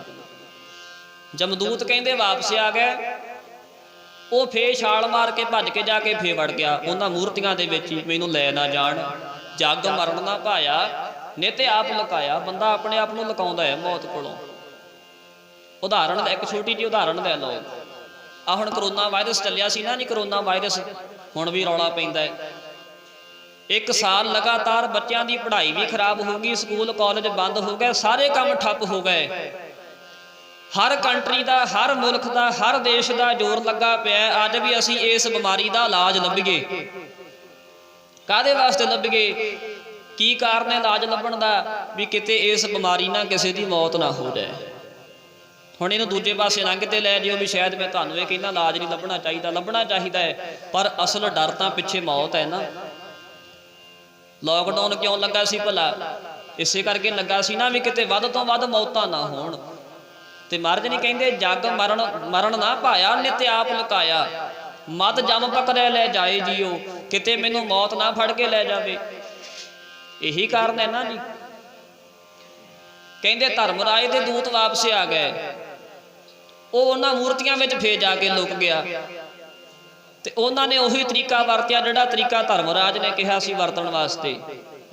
ਜਮਦੂਤ ਕਹਿੰਦੇ ਵਾਪਸ ਆ ਗਏ। ਉਹ ਫੇਰ ਛਾਲ ਮਾਰ ਕੇ ਭੱਜ ਕੇ ਜਾ ਕੇ ਫੇਰ ਵੜ ਗਿਆ ਉਹਨਾਂ ਮੂਰਤੀਆਂ ਦੇ ਵਿੱਚ ਹੀ, ਮੈਨੂੰ ਲੈ ਨਾ ਜਾਣ, ਜੱਗ ਮਰਨ ਨਾ ਭਾਇਆ, ਨੇ ਤੇ ਆਪ ਲੁਕਾਇਆ। ਬੰਦਾ ਆਪਣੇ ਆਪ ਨੂੰ ਲੁਕਾਉਂਦਾ ਹੈ ਮੌਤ ਕੋਲੋਂ। ਉਦਾਹਰਣ ਇੱਕ ਛੋਟੀ ਜਿਹੀ ਉਦਾਹਰਣ ਲੈ ਲਓ। ਆ ਹੁਣ ਕਰੋਨਾ ਵਾਇਰਸ ਚੱਲਿਆ ਸੀ ਨਾ ਜੀ, ਕਰੋਨਾ ਵਾਇਰਸ ਹੁਣ ਵੀ ਰੌਲਾ ਪੈਂਦਾ ਹੈ। एक साल लगातार बच्चों की पढ़ाई भी खराब हो गई, स्कूल कॉलेज बंद हो गए, सारे काम ठप हो गए। हर कंट्री का, हर मुल्क का, हर देश का जोर लगा पिया अज भी असी इस बीमारी का इलाज लभीए। काहदे वास्ते लभीए? की कारण है इलाज लभण का? भी किते इस बीमारी ना किसी की मौत ना हो जाए। हुण इहनूं दूजे पासे ना किते लै जिओ भी शायद मैं तुहानूं ये कहना इलाज नहीं लभना चाहिए, लभना चाहिए है, पर असल डर तां पिछे मौत है ना। लॉकडाउन क्यों लगा सी भला? इसे करके लगा सी ना भी किते वध तो वध मौतां ना होण। ते महाराज ने कहंदे जग मरण मरण ना पाया, नित आप लुकाया, मत जम पकड़े लै जाए जियो, किते मैनूं मौत ना फड़ के लै जावे। यही कारण है ना जी। कहंदे धर्मराज दे दूत वापस आ गए, वो उन्हां मूर्तियां विच फिर जाके लुक गया, ते उन्होंने उही तरीका वरत्या जिहड़ा तरीका धर्मराज ने कहा सी वरतण वास्ते।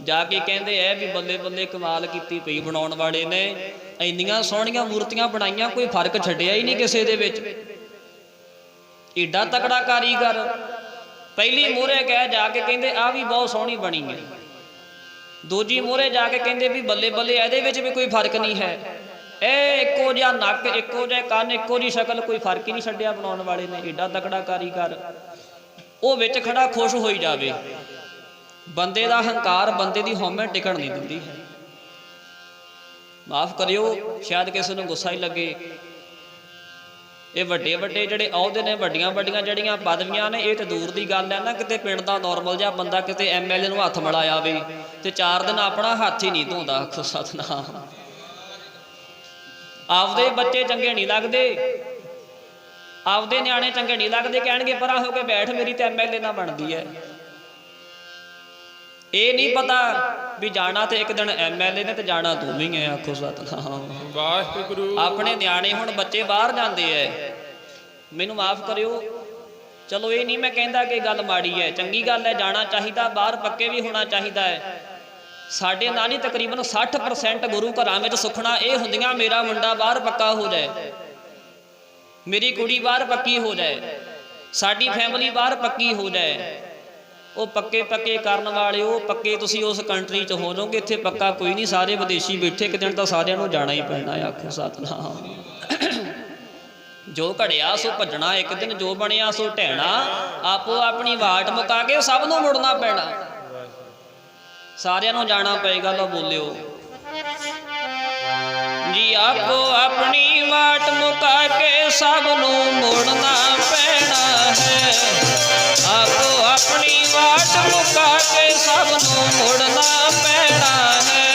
जाके कहंदे है भी बल्ले बल्ले कमाल कीती पई बनाउण वाले ने, इन्नियां सोहणियां मूर्तियां बनाईयां, कोई फर्क छड्डिया ही नहीं किसी दे विच। एडा तगड़ा कारीगर। पहली मोहरे कह जाके कहंदे आ भी बहुत सोहनी बनी है, दूजी मोहरे जाके कहंदे भी बल्ले बल्ले इहदे विच भी कोई फर्क नहीं है, ए इक्को जिहा नक, इक्को जिहे कन, इक्को जी शक्ल, कोई फर्क ही नहीं छड्डिया बनाउण वाले ने। एडा तगड़ा कारीगर। वो विच खड़ा खुश होई जावे। बंदे दा हंकार, बंदे दी हौमे टिकण नहीं दिंदी है। माफ करियो शायद किसी नूं गुस्सा ही लगे। ये वड्डे वड्डे जिहड़े अहुदे ने, वड्डियां वड्डियां जिहड़ियां पदवियां ने, ये तो दूर की गल है ना। किते पिंड दा नॉर्मल जिहा बंदा किते MLA नूं हत्थ मिलाया वे ते 4 दिन अपना हत्थ ही नहीं धोंदा। आखो सतनाम। आपदे बच्चे चंगे नहीं लगते, आपदे न्याणे चंगे नहीं लगते, कहणगे परा हो के बैठ, मेरी तो MLA ना बनती है। ये नहीं पता भी जाना तो एक दिन MLA ने, तो जाना तू भी है। आखो सतनाम वाहिगुरू। अपने न्याणे हुण बच्चे बाहर जाते हैं, मैनू माफ करियो, चलो ये नहीं मैं कहता कि गल माड़ी है, चंगी गल है, जाना चाहिए, बाहर पक्के भी होना चाहिए है। साडे नाल ही तकरीबन 60% गुरु घरां विच सुखना ये हुंदियां मेरा मुंडा बाहर पक्का हो जाए, मेरी कुड़ी बाहर पक्की हो जाए, साडी फैमिली बाहर पक्की हो जाए। वो पक्के पक्के करन वाले हो पक्के तुसीं उस कंट्री च हो जाओगे, इत्थे पक्का कोई नहीं, सारे विदेशी बैठे, एक दिन तो सारिਆਂ ਨੂੰ जाना ही पैना है। आखो सतनाम। जो घड़िया सो भजना, एक दिन जो बनिया सो ढहना, आपो अपनी वाट मुका के सब नूं मुड़ना पैना, सारिਆਂ ਨੂੰ जाना पेगा। लो बोलियो जी, आपो अपनी वाट मुका के सब नूं मुड़ना पैना है, आपो अपनी वाट मुका के सब नूं मुड़ना पैना है।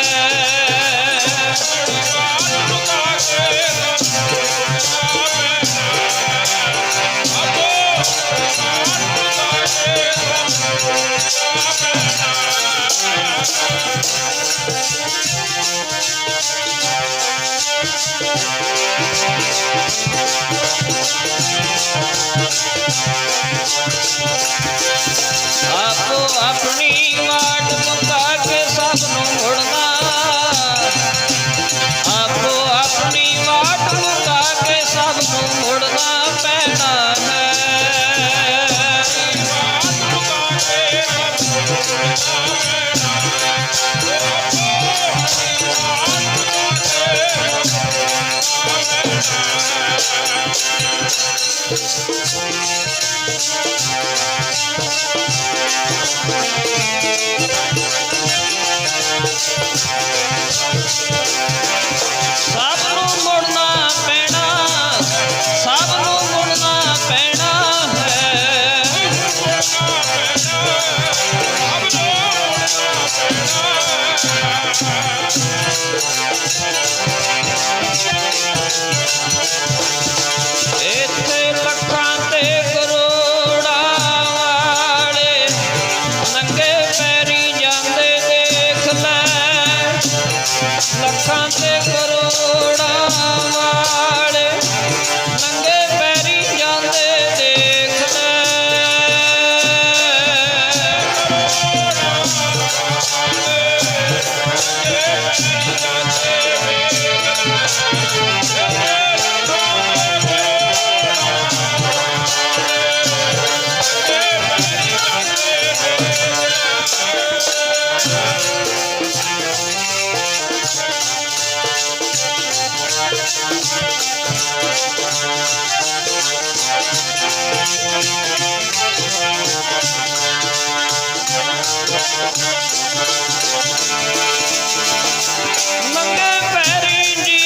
ਨੰਗੇ ਪੈਰੀ ਜੀ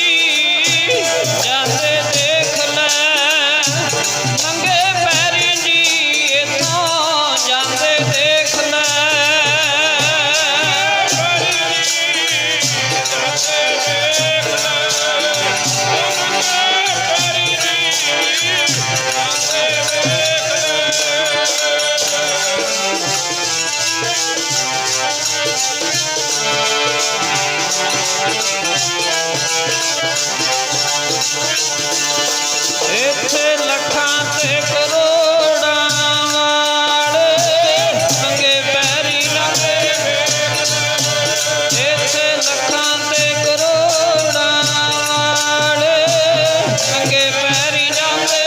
ਜਾਂਦੇ ਦੇਖ ਲੈ, ਨੰਗੇ ਪੈਰੀ ਜੀ ਇੱਥੋਂ ਜਾਂਦੇ ਦੇਖ ਲੈ। ਇੱਥੇ ਲੱਖਾਂ ਤੇ ਕਰੋੜਾਂ ਵਾਲੇ ਨੰਗੇ ਪੈਰੀ ਜਾਂਦੇ, ਇੱਥੇ ਲੱਖਾਂ ਤੇ ਕਰੋੜਾਂ ਵਾਲੇ ਨੰਗੇ ਪੈਰੀ ਜਾਂਦੇ।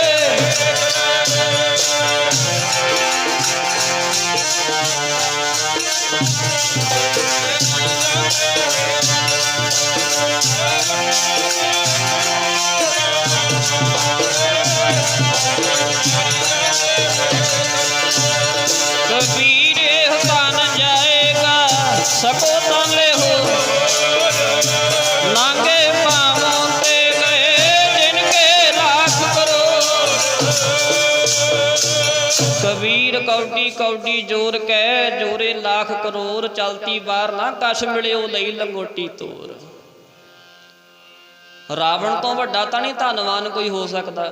कबीर तान जाएगा सको ताले हो, नांगे पाँवों ते गए जिनके लाख करो। कबीर कौडी कौडी जोर कै जोरे लाख करोड़, चलती बार ना कछ मिलियो लई लंगोटी तोर। रावण तो वड्डा तां नहीं धनवान कोई हो सकता।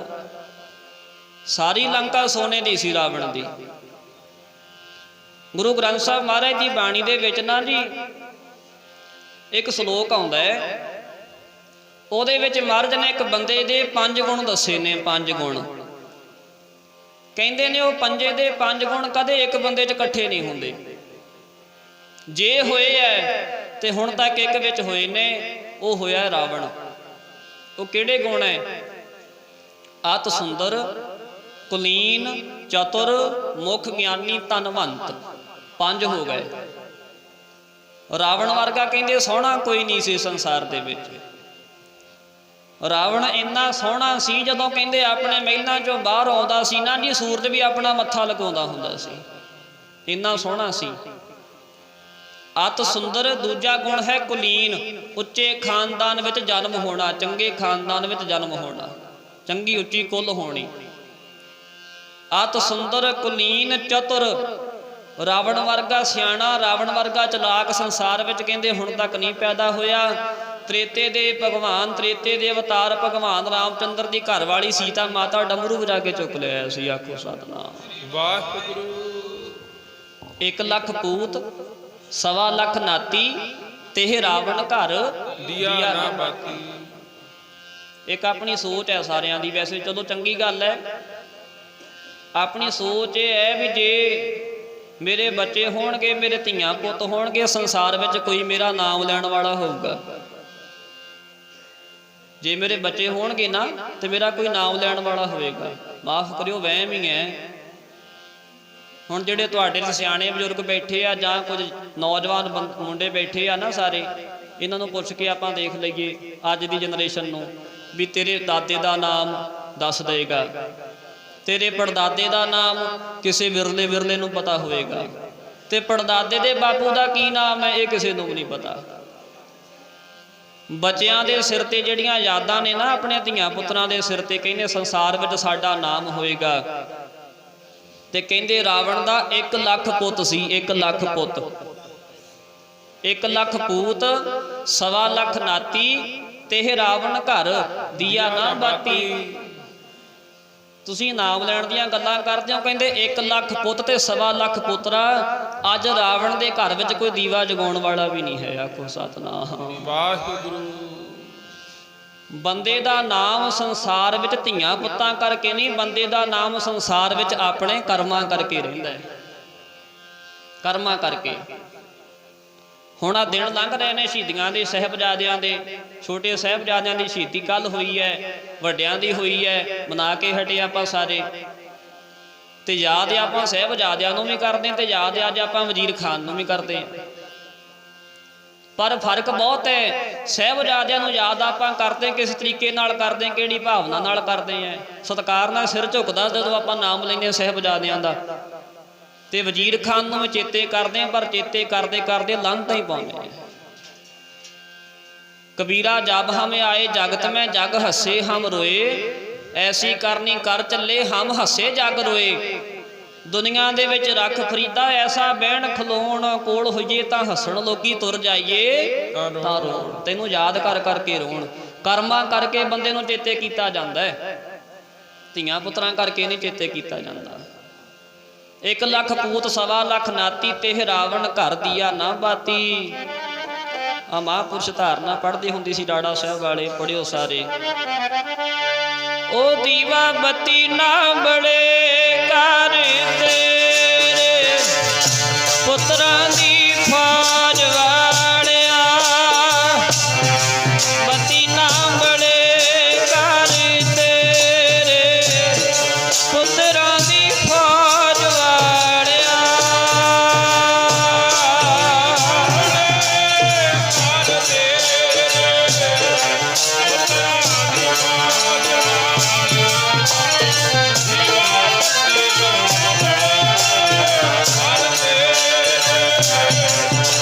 सारी लंका सोने दी सी रावण दी। गुरु ग्रंथ साहब महाराज की बाणी दे विच ना जी एक श्लोक आउंदा है, उहदे विच महाराज ने एक बंदे दे 5 गुण दसे ने। 5 गुण कहंदे ने, वो पंजे दे 5 गुण कदे एक बंदे च इकट्ठे नहीं हुंदे। जे होए है ते हुण तक एक विच होए ने, वो होया रावण। वो किहड़े गुण है? अत सुंदर, कुलीन, चतुर, मुख ज्ञानी, धनवंत। 5 हो गए। रावण वर्गा कहंदे सोहना कोई नहीं सी संसार दे विच। रावण इन्ना सोहना सी, जदों कहंदे अपने महलां चों बाहर आउंदा सी ना जी, सूरज भी अपना मत्था लगाउंदा हुंदा सी, इन्ना सोहना सी। अत सुंदर। दूजा गुण है कुलीन, उच्चे खानदान विच जन्म होना, चंगे खानदान विच जन्म होना, चंगी उच्ची कुल होनी। अत सुंदर, कुलीन, चतुर। रावण वर्गा सियाणा, रावण वर्गा चलाक संसार विच कहंदे हुण तक नहीं पैदा होया। त्रेते दे भगवान, त्रेते दे अवतार भगवान रामचंद्र दी घरवाली सीता माता डमरू वजा के चुक लिया सी। आखो सतनाम वाहिगुरू। 1 लाख पूत, 1.25 लाख नाती, तेह रावण घर दिया ना बाती। एक अपनी सोच है सारियां दी, वैसे चलो चंगी गल है। अपनी सोच ये है भी जे मेरे बच्चे होणगे, मेरे धियां पुत होणगे, संसार विच कोई मेरा नाम लैण वाला होऊगा। जे मेरे बच्चे होणगे ना तो मेरा कोई नाम लैण वाला होएगा। माफ करियो, वहम ही है। हुण जिहड़े तुहाडे सियाणे बजुर्ग बैठे आ जां कुछ नौजवान मुंडे बैठे आ ना, सारे इन्हां नूं पुछ के आपां देख लईए अज दी जनरेशन नूं भी तेरे दादे दा नाम दस देगा, तेरे पड़दादे का नाम किसी विरले विरले नूं पता होएगा, ते पड़दादे दे बापू का की नाम है ये किसी नूं नहीं पता। बच्चों के सिर ते जिहड़ियां यादां ने ना अपने धियां पुत्रां दे सिर ते, कहंदे संसार विच साडा नाम होएगा। ते कहंदे रावण दा 1 लाख पुत सी। 1 लाख पुत, 1 लाख पूत, 1.25 लाख नाती, तेह रावण घर दिया ना बाती। तुसीं नाम लैण दीयां गल्लां करदे हो, कहंदे 1 लाख पुत ते 1.25 लाख पुत्रा। अज रावण दे घर विच कोई दीवा जगाउण वाला भी नहीं है। आखो सतनाम वाहिगुरू। बंदे दा नाम संसार विच धियां पुत्तां करके नहीं, बंदे दा नाम संसार विच अपने कर्मां करके रहिंदा है। कर्मां करके हुण आ दिन लंघ रहे ने शहीदियां दे, साहिबजादियां दे, छोटे साहिबजादियां दी शहीदी कल हुई है, वड्डियां दी हुई है, मना के हटे आपां सारे। ते याद आपां साहिबजादियां नूं भी करदे, ते याद अज आपां वजीर खान नूं भी करदे। पर फर्क बहुत है। साहिबजादियां नूं याद आपां करदे किस तरीके नाल करदे, किहड़ी भावना नाल करदे हैं। सत्कार नाल सिर झुकदा जदों आपां नाम लैंदे साहिबजादियां दा, ते वजीर खान नूं चेते करदे, पर चेते करदे करदे लांघतां ही पाउंदे। कबीरा जब हम आए जगत में जग हसे हम रोए, ऐसी करनी कर चले हम हसे जग रोए। दुनिया दे विच रख फरीदा ऐसा बहन खलोण, कोल होइए तां हसण लोकी तुर जाइए तां रोण। तैनूं याद कर करके रोण। कर्मां करके बंदे नूं चेते कीता जांदा है, धीआं पुत्रां करके नहीं चेते कीता जांदा। 1 लख पूत 1.25 लख नाती, तेह रावण घर दिया ना बाती। आ महापुरुष धारना पढ़ते हुंदी सी डाड़ा साहब वाले, पढ़ियो सारे। ओ दीवा बत्ती ना बड़े घर तेरे, पुत्रां दी फौज वालिया। बत्ती ना बड़े घर तेरे, पुत्रां दी फौज वालिया।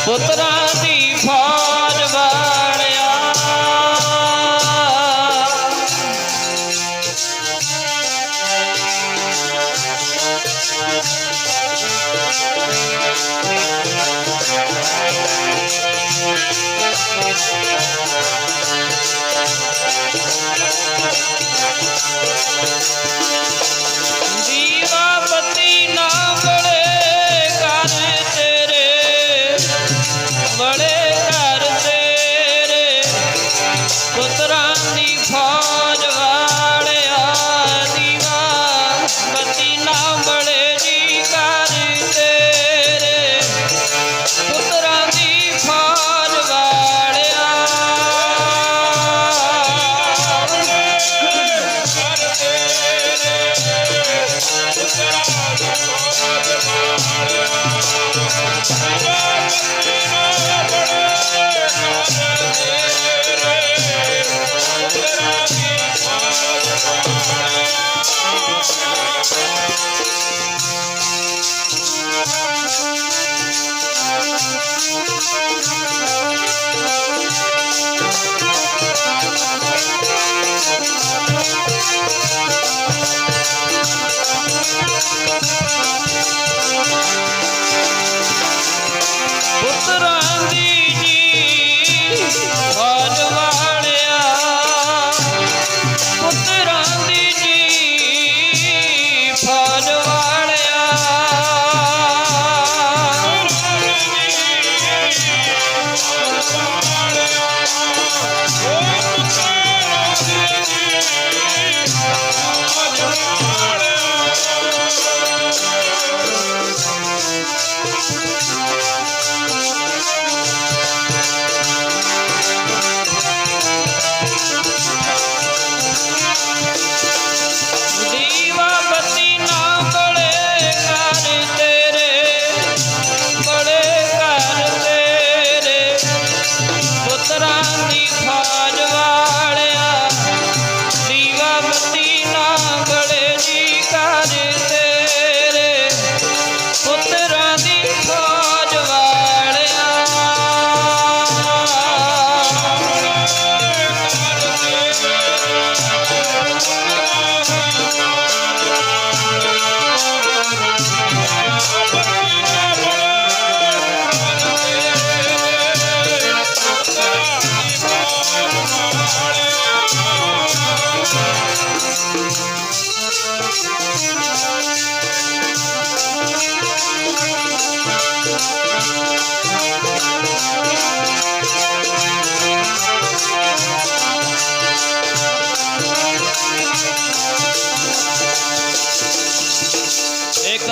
पुत्रां दी फौज वालिया। दीवा बत्ती ना बड़े घर तेरे, बड़े घर तेरे, पुत्रां दी फौज वालिया। दीवा बत्ती ना बड़े जी घर तेरे, पुत्रां दी फौज वालिया। पुत्रां दी जी फौज वालिया, पुत्रां दी जी फौज वालिया। दीवा बत्ती ना बड़े घर तेरे, बड़े घर तेरे, पुत्रां दी फौज वालिया। दीवा बत्ती ना बड़े जी घर तेरे, पुत्रां दी फौज वालिया।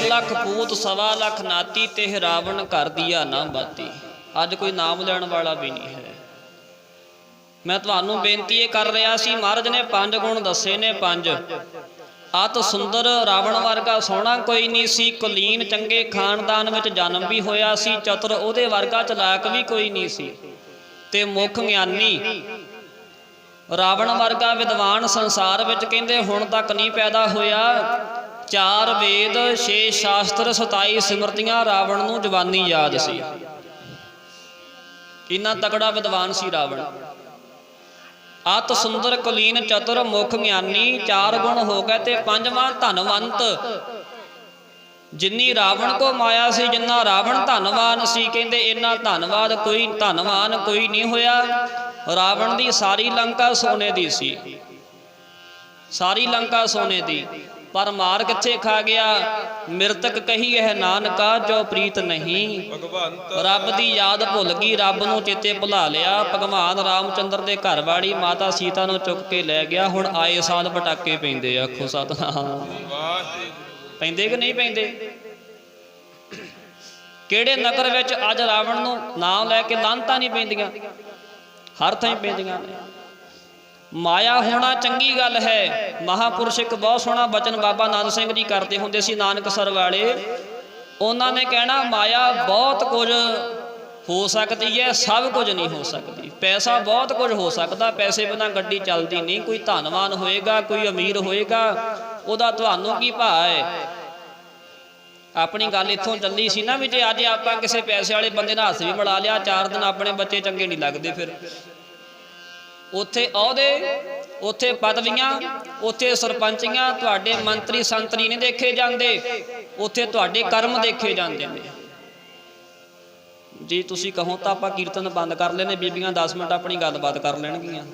लख पूत 1.25 लख नाती, तेह रावण घर दिया ना बाती। अज कोई नाम लैण वाला भी नहीं है। मैं तुहानूं बेनती ये कर रहा सी, महाराज ने 5 गुण दसे ने 5। अत सुंदर रावण वर्गा सोहना कोई नहीं सी, कुलीन चंगे खानदान में जन्म भी होया सी, चतुर उहदे वर्गा चलाक भी कोई नहीं सी। ते मुख ज्ञानी रावण वर्गा विद्वान संसार विच कहंदे हुण तक नहीं पैदा होया। 4 वेद 6 शास्त्र 27 सिमरतियां रावण नूं जवानी याद सी। इन्ना तगड़ा विद्वान सी रावण। अत सुंदर कुलीन चतुर मुख ज्ञानी 4 गुण हो गए ते 5वां धनवंत। जिन्नी रावण को माया सी जिन्ना रावण धनवान सी कहंदे इन्ना धनवान कोई नहीं होया। रावण दी सारी लंका सोने दी सी, सारी लंका सोने दी, पर मार किथे खा गया। मृतक कही है नानका जो प्रीत नहीं। रब दी याद भुल गई, रब नूं चेते भुला लिया। भगवान रामचंद्र दे घर वाली माता सीता नूं चुक के लै गया। हुण आए साल पटाके पैंदे। आखो सतनाम। पैंदे कि नहीं पैंदे? किहड़े नगर विच अज रावण नूं नाम लैके लानतां नहीं पैंदियां? हर थां पैंदियां ने। माया होना चंगी गल है। महापुरुष एक बहुत सोहना बचन बाबा नानक सिंह जी करते हुंदे सी नानकसर वाले। उन्होंने कहना माया बहुत कुछ हो सकती है, सब कुछ नहीं हो सकती। पैसा बहुत कुछ हो सकता, पैसे बिना गड्डी चलती नहीं। कोई धनवान होएगा, कोई अमीर होएगा, उहदा तुहानूं की भा है। अपनी गल इत्थों चली सी ना भी जे अज आपां किसी पैसे वाले बंदे नाल हत्थ भी मिला लिया, 4 दिन अपने बच्चे चंगे नहीं लगते। फिर उत्थे अहुदे, उत्थे पदवियां, उत्थे सरपंचियां, तुहाडे मंत्री संतरी नहीं देखे जाते, उत्थे तुहाडे कर्म देखे जाते हैं। जी तुसीं कहो तो आपां कीर्तन बंद कर लेने, बीबियां 10 मिनट अपनी गलबात कर लैणगियां।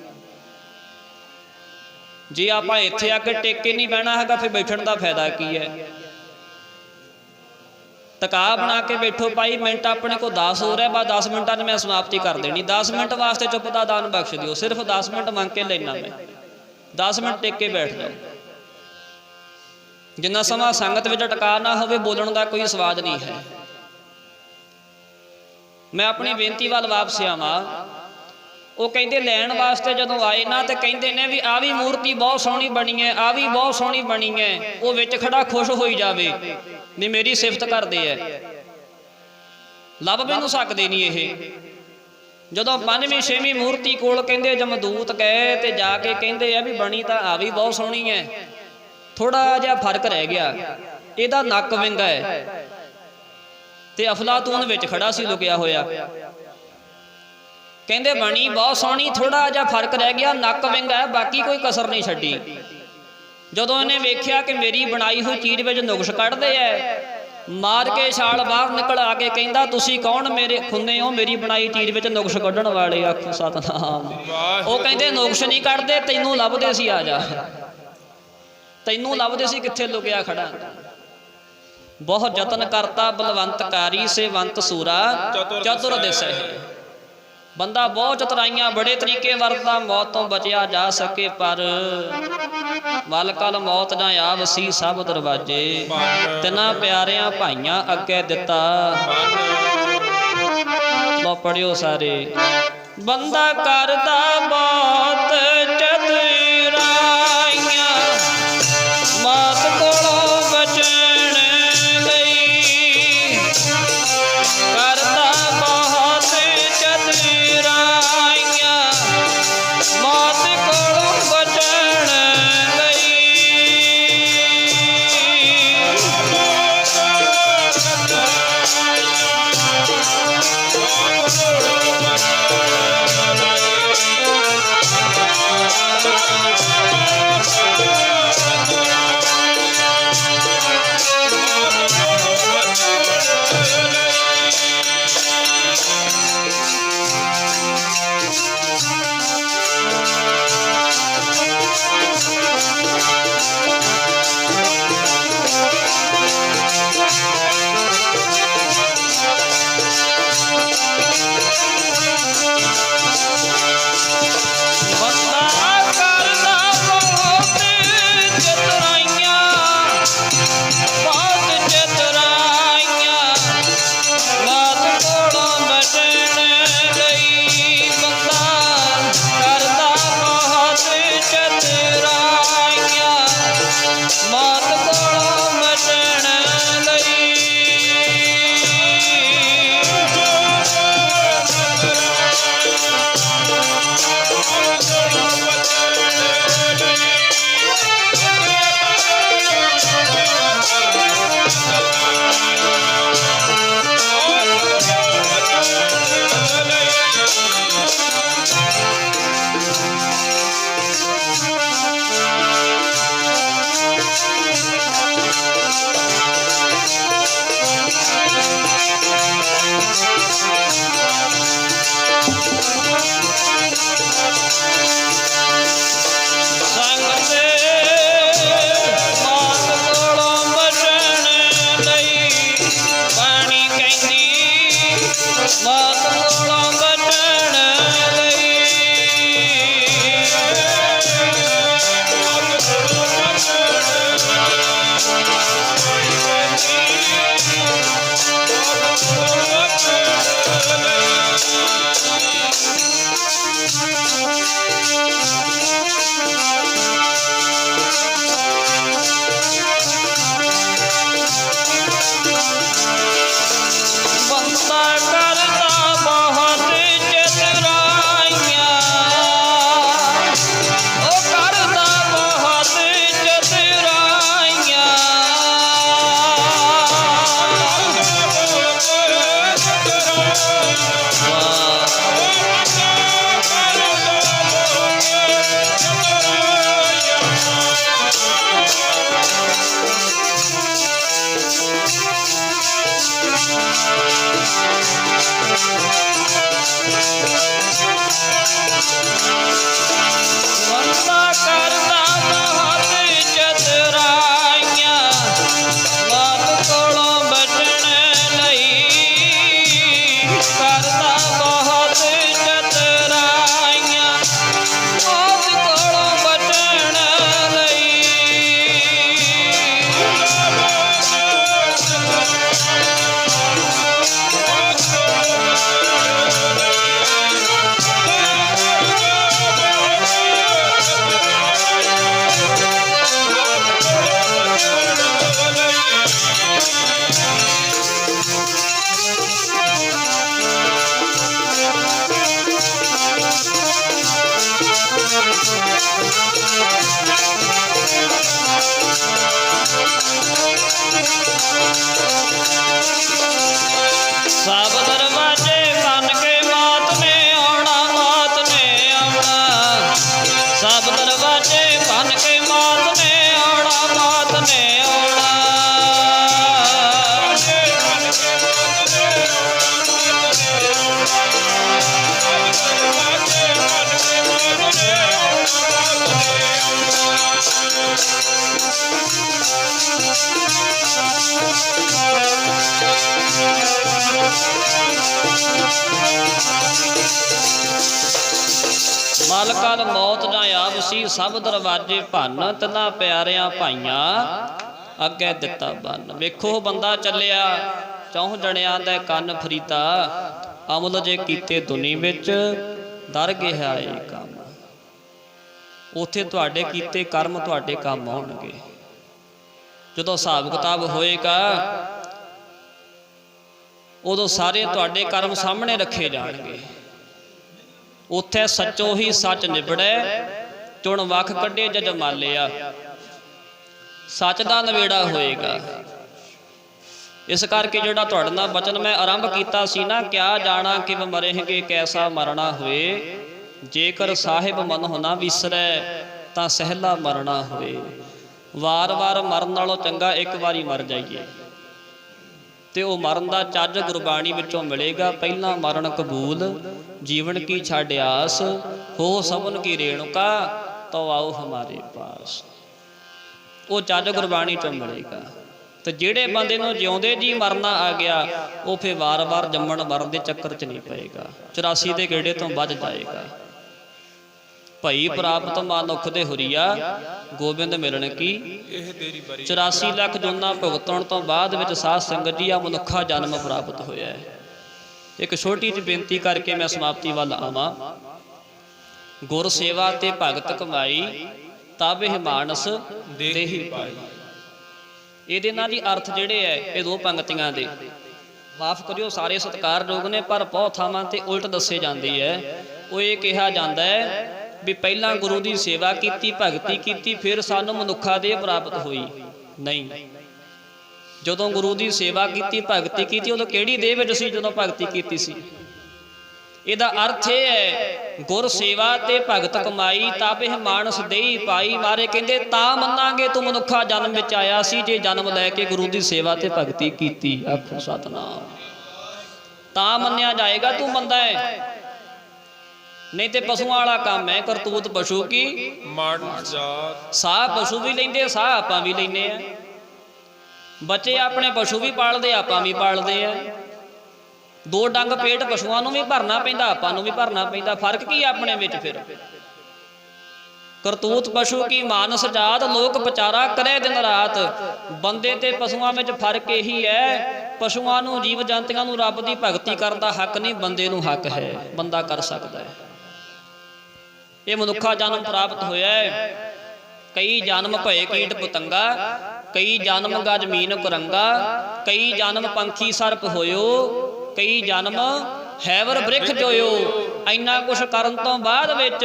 जे आपां इत्थे आके टेके नहीं बहना हैगा फिर बैठण दा फायदा की है? टका बना के बैठो भाई, मिनट अपने को 10 हो रहा, बस 10 मिनटा में समाप्ति कर देनी। 10 मिनट वास्ते चुप का दान बख्श दिओ, सिर्फ 10 मिनट मंग के लेना मैं। 10 मिनट टेक के बैठ जाओ। जिन्ना समा संगत में टका ना हो, बोलने का कोई स्वाद नहीं है। मैं अपनी बेनती वाल वापस आवां। वो कहते लैण वास्ते जदों आए ना तो कहते ने भी आ भी मूर्ति बहुत सोहनी बनी है, आ भी बहुत सोहनी बनी है। वो विच खड़ा खुश हो जाए नहीं मेरी सिफत करते है, लभ मैनूं सकते नहीं। ये जदों 5वीं 6वीं मूर्ति कोल कहते जमदूत गए तो जाके कहते हैं भी बनी तो आ भी बहुत सोहनी है, थोड़ा जिहा फर्क रह गया, इहदा नक विंगा है ते अफलातून विच खड़ा सी लुकिया होया। कहते बनी बहुत सोहनी, थोड़ा जिहा फर्क रह गया, नक विंगा है, बाकी कोई कसर नहीं छड्डी। जदों इन्हें वेख्या कि मेरी बनाई हुई चीज़ में नुक्स कढ़दे है, मार के छाल बाहर निकल आके कहता तुसीं कौन मेरे खुन्ने हो, मेरी बनाई चीज़ में नुक्स कढ़ण वाले। आखो सतनाम। वो कहते नुक्स नहीं कढ़दे, तैनूं लभदे सी, आ जा तैनूं लभदे सी, कित्थे लुकिया खड़ा। बहुत जतन करता बलवंतकारी से वंत सूरा चतुर दिसै। बंदा बहुत चतुराइयां बड़े तरीके वरतदा, मौत तो बचिया जा सके पर वल कल मौत ना आवसी सब दरवाजे। तिना प्यारियां भाइयां अगे दिता। लो पढ़ियो सारे। बंदा करदा बहुत चतुराइयां मौत कोलों बचण लई, करदा बहुत चतुराइयां मौत कोलों बचण लई। ਵਾਜੇ ਬਨ ਕੇ ਮਾਤ ਨੇ ਆਉਣਾ, ਮਾਤ ਨੇ ਆਉਣਾ। ਮਲ ਕਲ ਮੌਤ ਨਾ ਆਵਸੀ, ਸਭ ਦਰਵਾਜੇ ਭੰਨ, ਤਨਾ ਪਿਆਰਿਆਂ ਭਾਈਆਂ ਅੱਗੇ ਦਿੱਤਾ ਬੰਨ। ਵੇਖੋ ਬੰਦਾ ਚੱਲਿਆ ਚੌਂ ਜਣਿਆਂ ਦਾ ਕੰਨ ਫਰੀਦਾ, ਅਮਲ ਜੇ ਕੀਤੇ ਦੁਨੀ ਵਿੱਚ ਦਰ ਗਿਆ ਇਹ ਕੰਮ। ਉੱਥੇ ਤੁਹਾਡੇ ਕੀਤੇ ਕਰਮ ਤੁਹਾਡੇ ਕੰਮ ਆਉਣਗੇ। ਜਦੋਂ ਹਿਸਾਬ ਕਿਤਾਬ ਹੋਏਗਾ ਉਦੋਂ ਸਾਰੇ ਤੁਹਾਡੇ ਕਰਮ ਸਾਹਮਣੇ ਰੱਖੇ ਜਾਣਗੇ। ਉੱਥੇ ਸੱਚੋ ਹੀ ਸੱਚ ਨਿਬੜੈ, ਚੁਣ ਵੱਖ ਕੱਢੇ ਜਜਮਾਲਿਆ। ਸੱਚ ਦਾ ਨਵੇੜਾ ਹੋਏਗਾ। ਇਸ ਕਰਕੇ ਜਿਹੜਾ ਤੁਹਾਡੇ ਨਾਲ ਬਚਨ ਮੈਂ ਆਰੰਭ ਕੀਤਾ ਸੀ ਨਾ, ਕਿਆ ਜਾਣਾ ਕਿ ਮਰੇਂਗੇ ਕੈਸਾ ਮਰਨਾ ਹੋਏ, ਜੇਕਰ ਸਾਹਿਬ ਮਨ ਨਾ ਵਿਸਰੈ ਤਾਂ ਸਹਿਲਾ ਮਰਨਾ ਹੋਏ। ਵਾਰ-ਵਾਰ ਮਰਨ ਨਾਲੋਂ ਚੰਗਾ ਇੱਕ ਵਾਰੀ ਮਰ ਜਾਈਏ ਤੇ ਉਹ ਮਰਨ ਦਾ ਚੱਜ ਗੁਰਬਾਣੀ ਵਿੱਚੋਂ ਮਿਲੇਗਾ। ਪਹਿਲਾਂ ਮਰਨ ਕਬੂਲ, ਜੀਵਨ ਕੀ ਛੱਡ ਆਸ, ਹੋ ਸਭਨ ਕੀ ਰੇਣੁਕਾ, ਤੋ ਆਓ ਹਮਾਰੇ ਪਾਸ। ਉਹ ਚੱਜ ਗੁਰਬਾਣੀ ਚੋਂ ਮਿਲੇਗਾ। ਤੇ ਜਿਹੜੇ ਬੰਦੇ ਨੂੰ ਜਿਉਂਦੇ ਜੀ ਮਰਨਾ ਆ ਗਿਆ, ਉਹ ਫਿਰ ਵਾਰ-ਵਾਰ ਜੰਮਣ ਮਰਨ ਦੇ ਚੱਕਰ 'ਚ ਨਹੀਂ ਪਏਗਾ, 84 ਦੇ ਗੇੜੇ ਤੋਂ ਵੱਜ ਜਾਏਗਾ। ਭਈ ਪ੍ਰਾਪਤ ਮਨੁੱਖ ਦੇ ਹੁਰੀਆ, ਗੋਬਿੰਦ ਮਿਲਣ ਕੀ 84 ਲੱਖ ਜੂਨਾਂ ਭੁਗਤਣ ਤੋਂ ਬਾਅਦ ਵਿੱਚ ਸਾਧ ਸੰਗਤ ਜੀ ਆ ਮਨੁੱਖਾ ਜਨਮ ਪ੍ਰਾਪਤ ਹੋਇਆ ਹੈ। ਇੱਕ ਛੋਟੀ ਜਿਹੀ ਬੇਨਤੀ ਕਰਕੇ ਮੈਂ ਸਮਾਪਤੀ ਵੱਲ ਆਵਾਂ। ਗੁਰ ਸੇਵਾ ਤੇ ਭਗਤ ਕਮਾਈ, ਤਬ ਇਹ ਮਾਨਸ ਦੇਹੀ ਪਾਈ। ਇਹਦੇ ਨਾਲ ਹੀ ਅਰਥ ਜਿਹੜੇ ਹੈ ਇਹ ਦੋ ਪੰਕਤੀਆਂ ਦੇ, ਮਾਫ ਕਰਿਓ ਸਾਰੇ ਸਤਿਕਾਰਯੋਗ ਨੇ, ਪਰ ਬਹੁਤ ਥਾਵਾਂ ਤੇ ਉਲਟ ਦੱਸੇ ਜਾਂਦੀ ਹੈ। ਉਹ ਇਹ ਕਿਹਾ ਜਾਂਦਾ ਹੈ ਵੀ ਪਹਿਲਾਂ ਗੁਰੂ ਦੀ ਸੇਵਾ ਕੀਤੀ, ਭਗਤੀ ਕੀਤੀ, ਫਿਰ ਸਾਨੂੰ ਮਨੁੱਖਾ ਦੇਹ ਪ੍ਰਾਪਤ ਹੋਈ। ਨਹੀਂ, ਜਦੋਂ ਗੁਰੂ ਦੀ ਸੇਵਾ ਕੀਤੀ, ਭਗਤੀ ਕੀਤੀ, ਉਦੋਂ ਕਿਹੜੀ ਦੇਹ ਵਿੱਚ ਸੀ ਜਦੋਂ ਭਗਤੀ ਕੀਤੀ ਸੀ? ਇਹਦਾ ਅਰਥ ਇਹ ਹੈ ਗੁਰ ਸੇਵਾ ਤੇ ਭਗਤ ਕਮਾਈ, ਤਬ ਇਹ ਮਾਨਸ ਦੇਹੀ ਪਾਈ। ਮਾਰੇ ਕਹਿੰਦੇ ਤਾਂ ਮੰਨਾਂਗੇ ਤੂੰ ਮਨੁੱਖਾ ਜਨਮ ਵਿੱਚ ਆਇਆ ਸੀ, ਜੇ ਜਨਮ ਲੈ ਕੇ ਗੁਰੂ ਦੀ ਸੇਵਾ ਤੇ ਭਗਤੀ ਕੀਤੀ। ਆਖੋ ਸਤਨਾਮ। ਤਾਂ ਮੰਨਿਆ ਜਾਏਗਾ ਤੂੰ ਮੰਨਦਾ ਹੈ, ਨਹੀਂ ਤੇ ਪਸ਼ੂਆਂ ਵਾਲਾ ਕੰਮ ਹੈ। ਕਰਤੂਤ ਪਸ਼ੂ ਕੀ ਸਾਹ ਪਸ਼ੂ ਵੀ ਲੈਂਦੇ, ਸਾਹ ਆਪਾਂ ਵੀ ਲੈਂਦੇ ਆ। ਬੱਚੇ ਆਪਣੇ ਪਸ਼ੂ ਵੀ ਪਾਲਦੇ, ਆਪਾਂ ਵੀ ਪਾਲਦੇ ਆ। ਦੋ ਡੰਗ ਪੇਟ ਪਸ਼ੂਆਂ ਨੂੰ ਵੀ ਭਰਨਾ ਪੈਂਦਾ, ਆਪਾਂ ਨੂੰ ਵੀ ਭਰਨਾ ਪੈਂਦਾ। ਫਰਕ ਕੀ ਆਪਣੇ ਵਿੱਚ ਫਿਰ? ਕਰਤੂਤ ਪਸ਼ੂ ਕੀ ਮਾਨਸ ਜਾਤ, ਲੋਕ ਵਿਚਾਰਾ ਕਰੇ ਦਿਨ ਰਾਤ। ਬੰਦੇ ਤੇ ਪਸ਼ੂਆਂ ਵਿੱਚ ਫਰਕ ਇਹੀ ਹੈ, ਪਸ਼ੂਆਂ ਨੂੰ ਜੀਵ ਜੰਤੂਆਂ ਨੂੰ ਰੱਬ ਦੀ ਭਗਤੀ ਕਰਨ ਦਾ ਹੱਕ ਨਹੀਂ, ਬੰਦੇ ਨੂੰ ਹੱਕ ਹੈ, ਬੰਦਾ ਕਰ ਸਕਦਾ ਹੈ। ਇਹ ਮਨੁੱਖਾ ਜਨਮ ਪ੍ਰਾਪਤ ਹੋਇਆ ਹੈ। ਕਈ ਜਨਮ ਭਏ ਕੀਟ ਪਤੰਗਾ, ਕਈ ਜਨਮ ਗਜ ਮੀਨ ਕੁਰੰਗਾ, ਕਈ ਜਨਮ ਪੰਖੀ ਸਰਪ ਹੋਇਓ, ਕਈ ਜਨਮ ਹੈਵਰ ਬ੍ਰਿਖ ਜੋਇਓ। ਇੰਨਾ ਕੁਛ ਕਰਨ ਤੋਂ ਬਾਅਦ ਵਿੱਚ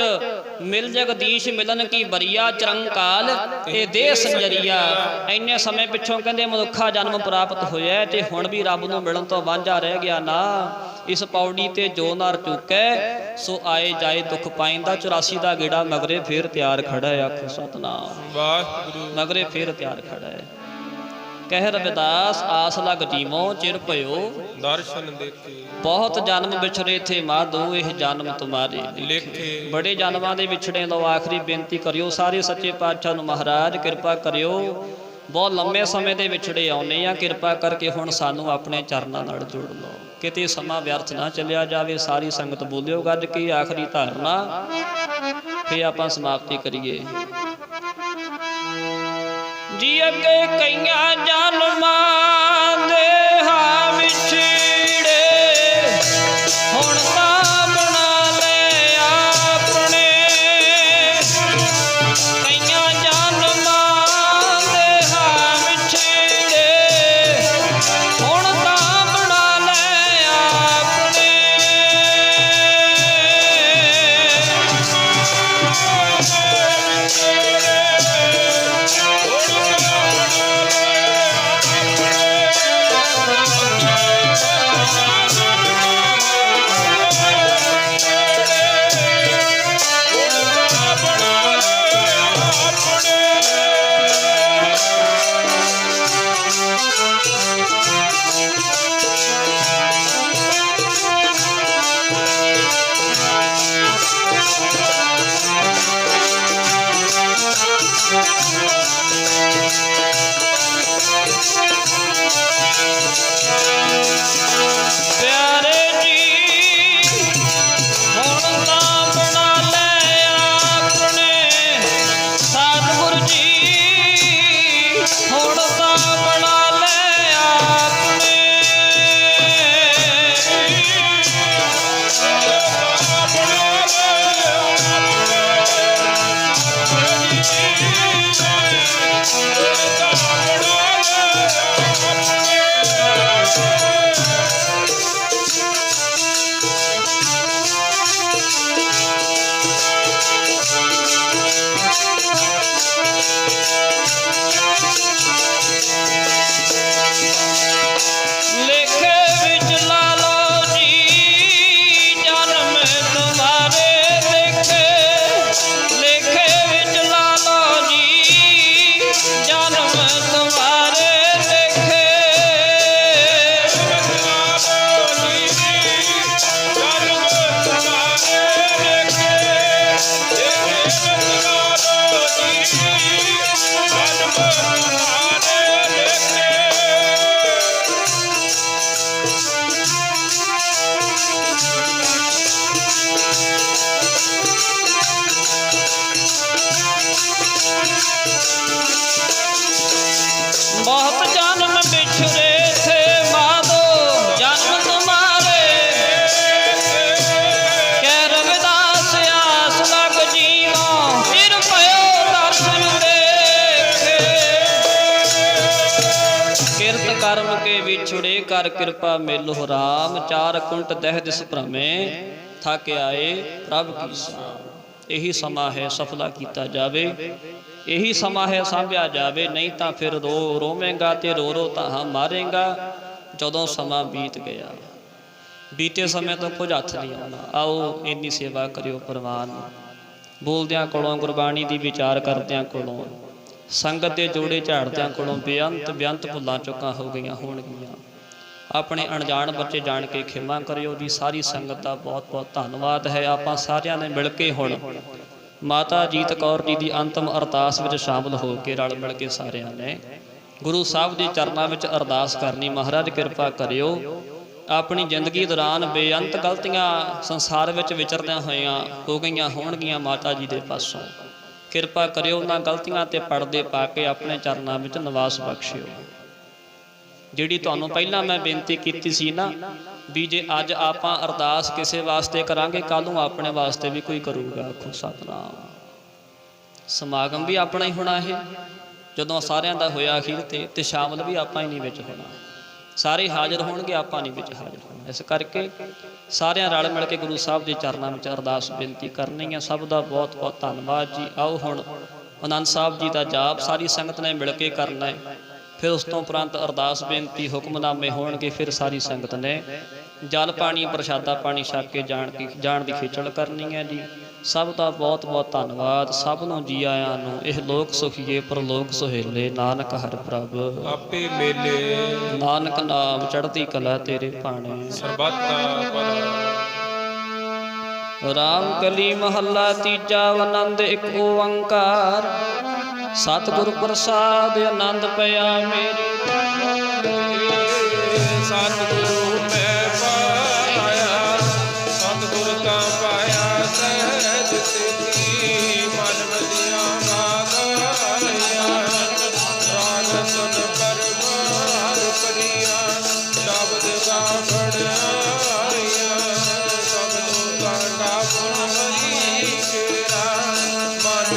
ਮਿਲ ਜਗਦੀਸ਼ ਮਿਲਨ ਕੀ ਬਰੀਆ, ਚਰੰਕਾਲ ਇਹ ਦੇਹ ਸੰਜਰੀਆ। ਇੰਨੇ ਸਮੇਂ ਪਿੱਛੋਂ ਕਹਿੰਦੇ ਮਨੁੱਖਾ ਜਨਮ ਪ੍ਰਾਪਤ ਹੋਇਆ ਤੇ ਹੁਣ ਵੀ ਰੱਬ ਨੂੰ ਮਿਲਣ ਤੋਂ ਵਾਂਝਾ ਰਹਿ ਗਿਆ ਨਾ। ਇਸ ਪੌੜੀ ਤੇ ਜੋ ਨਰ ਚੁੱਕੈ, ਸੋ ਆਏ ਜਾਏ ਦੁੱਖ ਪਾਇੰਦਾ। 84 ਦਾ ਗੇੜਾ ਮਗਰੇ ਫੇਰ ਤਿਆਰ ਖੜਾ ਹੈ। ਆਖੋ ਸਤਨਾਮ ਵਾਹਿਗੁਰੂ। ਮਗਰੇ ਫੇਰ ਤਿਆਰ ਖੜਾ ਹੈ। ਕਹਿ ਰਵਿਦਾਸ ਆਸ ਲਗ ਜੀਵੋ, ਚਿਰ ਭਇਓ ਦਰਸ਼ਨ ਦੇਖੇ। ਬਹੁਤ ਜਨਮ ਵਿਛੜੇ ਥੇ ਮਾਧੋ, ਇਹ ਜਨਮ ਤੁਮਾਰੇ ਲਿਖੇ। ਬੜੇ ਜਨਮਾਂ ਦੇ ਵਿਛੜੇ ਲੋ। ਆਖਰੀ ਬੇਨਤੀ ਕਰਿਓ ਸਾਰੇ ਸੱਚੇ ਪਾਤਸ਼ਾਹ ਨੂੰ, ਮਹਾਰਾਜ ਕਿਰਪਾ ਕਰਿਓ। ਬਹੁਤ ਲੰਮੇ ਸਮੇਂ ਦੇ ਵਿਛੜੇ ਆਉਨੇ ਆ, ਕਿਰਪਾ ਕਰਕੇ ਹੁਣ ਸਾਨੂੰ ਆਪਣੇ ਚਰਨਾਂ ਨਾਲ ਜੋੜ ਲਓ, ਕਿਤੇ ਸਮਾਂ ਵਿਅਰਥ ਨਾ ਚੱਲਿਆ ਜਾਵੇ। ਸਾਰੀ ਸੰਗਤ ਬੋਲਿਓ ਗੱਜ ਕੇ ਆਖਰੀ ਧਾਰਨਾ, ਫਿਰ ਆਪਾਂ ਸਮਾਪਤੀ ਕਰੀਏ ਜੀ। ਅੱਗੇ ਕਈਆਂ ਜਨਮਾਂ ਦੇ ਹਾਂ ਵਿਛੜੇ, ਹੁਣ ਤਾਂ ਬਣਾ ਲੈ ਆਪਣੇ। ਕਈਆਂ ਜਨਮਾਂ ਦੇ ਹਾਂ ਵਿਛੜੇ, ਹੁਣ ਤਾਂ ਬਣਾ ਲੈ ਆਪਣੇ। कर कृपा मेलो राम, चार कुंट दह दिस भ्रमे, थक आए प्रभ की साम। यही समा है सफला किया जावे, यही समा है सांभिया जावे, नहीं तो फिर रोवेगा ते रो ताहा मारेगा जदों समा बीत गया। बीते समय तो कुछ हथ नहीं आना। आओ इन्नी सेवा करियो प्रवान, बोलद्या कोलों गुरबाणी दी विचार करद्या कोलों, संगत के जोड़े झाड़द्या कोलों बेअंत बेअंत भुलां चुकां हो गई होणगियां। अपने अणजाण बच्चे जान के खिमा करियो जी। सारी संगत का बहुत बहुत धन्यवाद है। आपां सारियां ने मिल के हुण माता जीत कौर जी की अंतिम अरदास में शामिल हो के रल मिल के सारियां ने गुरु साहब के चरणों में अरदास करनी। महाराज कृपा करियो, अपनी जिंदगी दौरान बेअंत गलतियां संसार में विचरदियां होइयां हो गई होणगियां माता जी के पासों। कृपा करियो उन्हां गलतियां ते पर्दे पा के अपने चरणों में निवास बख्शियो। जिहड़ी तुहानूं पहलां मैं बेनती कीती सी ना भी जे अज आपां अरदास किसी वास्ते करांगे, कल नूं अपने वास्ते भी कोई करूगा। आखो सतनाम। समागम भी अपना ही होना है, जदों सारियां दा होया अखीर ते शामिल भी आपां ही नहीं विच होना। सारे हाजिर होणगे, आपां नहीं विच हाजिर होना। इस करके सारियां रल मिल के गुरु साहब के चरणों में अरदास बेनती करनी है। सब का बहुत बहुत धन्यवाद जी। आओ हुण आनंद साहब जी का जाप सारी संगत ने मिल के करना है। फिर उस तो उपरंत अरदास बेनती हुक्मनामे होणगे। फिर सारी संगत ने जल पानी प्रशादा पानी छक के जाण की खिचड़ करनी है जी। सब का बहुत बहुत धन्यवाद। सब नूं जी आयां नूं इह लोक सुखीए परलोक सुहेले, नानक हर प्रभ आपे मेले, नानक नाम चढ़ती कला तेरे भाणे, सरबत का भला। राम कली महला तीजा आनंद एक ओंकार, सतगुर प्रसाद आनंद पया मेरे। सतगुरु मैं पाया, सतगुर का पाया सहज सिद्धि, मन बलिया गाया, राग सुन परमार परिया, शब्द का बढ़ाया, शब्दों का डाकुन हरि केरा, मन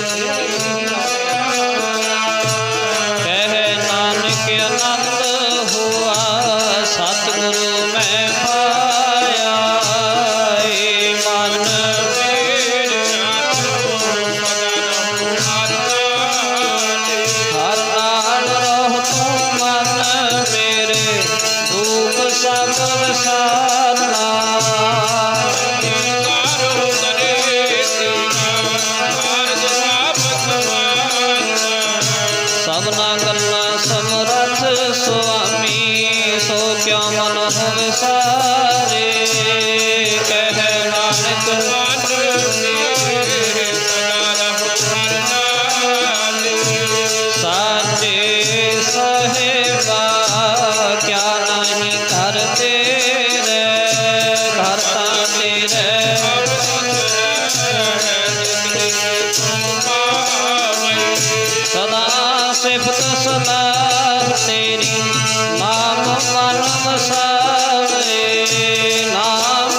आनंद हुआ सतगुरु मैं पाया, मन मेरे हर नाल रहो तू मन मेरे, दुख सब विसारना। सबना गल्ला समरथ स्वामी, सो क्यों मन हो विसारे, कह नानक साचे साहेबा क्या नहीं करते रे, करता तेरे सदा सिफत सलाह तेरी, नाम मन वसावे, नाम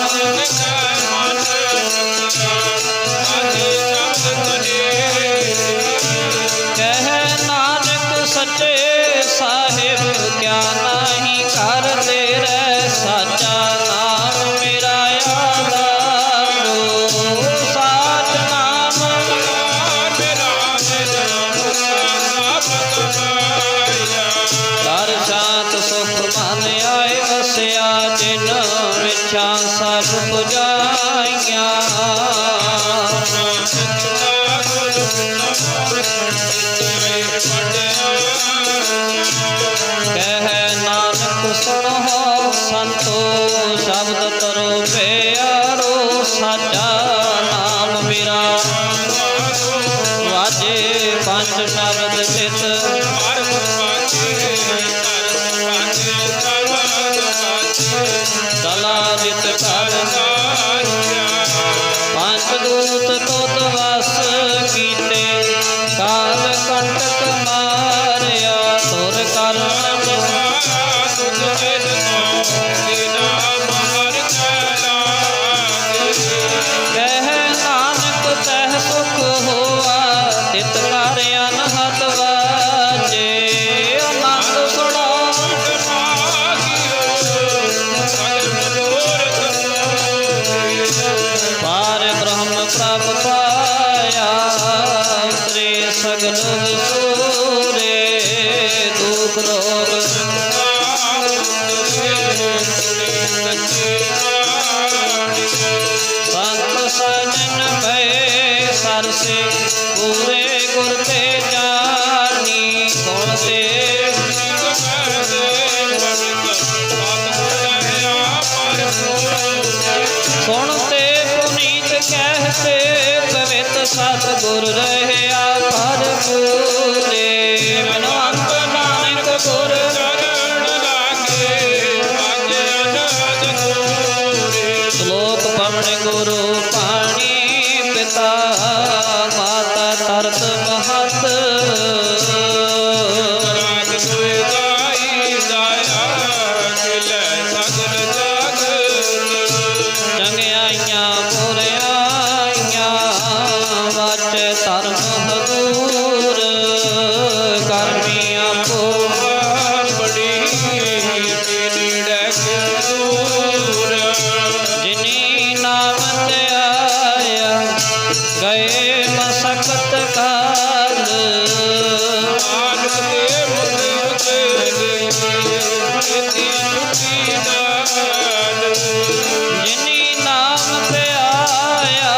कह नानक सच्चे साहिब क्या नहीं करते रे, साचा नाम मेरा आधारो, साच नाम कर शांत सुख मन आए वसिया, जिन विछा सब बुझाइया। कह नानक सुनो संतो, शब्द तरो प्यारो, साचा नाम मेरा वाजे पंच शब्द चित, दलारित कर पंच दूत तुत वस कीते, काल कंटक मारिया तुर कर कह नानक तह सुख हुआ, तित कर अनहद वाजे, आनंद सुनो ਵਿਸੂਰੇ ਦੁਖ ਰੋਗ ਸੰਤ ਸਜਣ ਭੈ ਸਰਸੇ ਪੂਰੇ ਗੁਰ ਤੇ ਜਾਣੀ ਗੁਣ ਤੇ ਸੁਣ ਤੇ ਪੁਨੀਤ ਕਹਿਤੇ ਪਵਿੱਤ ਸਤਿਗੁਰ ਰਹਿਆ ਭਰਪੂਰੇ ਮਨਵੰਤ ਨਾਨਕ ਗੁਰ ਸ਼ਲੋਕ ਪਵਨ ਗੁਰੂ ਪਾਣੀ ਪਿਤਾ ਮਾਤਾ ਤਰਤ ਮਹਤ ਚੰਗਿਆਈਆਂ ਬੁਰਿਆਈਆਂ ਵਾਚੇ ਧਰਮ ਹਦੂਰ ਕਰਮੀਆਂ ਕੋ ਜਿਨੀ ਨਾਮ ਤੇ ਆਇਆ ਗਏ ਮਸਕਤ ਕਾਲ ਜਿਨੀ ਨਾਮ ਤੇ ਆਇਆ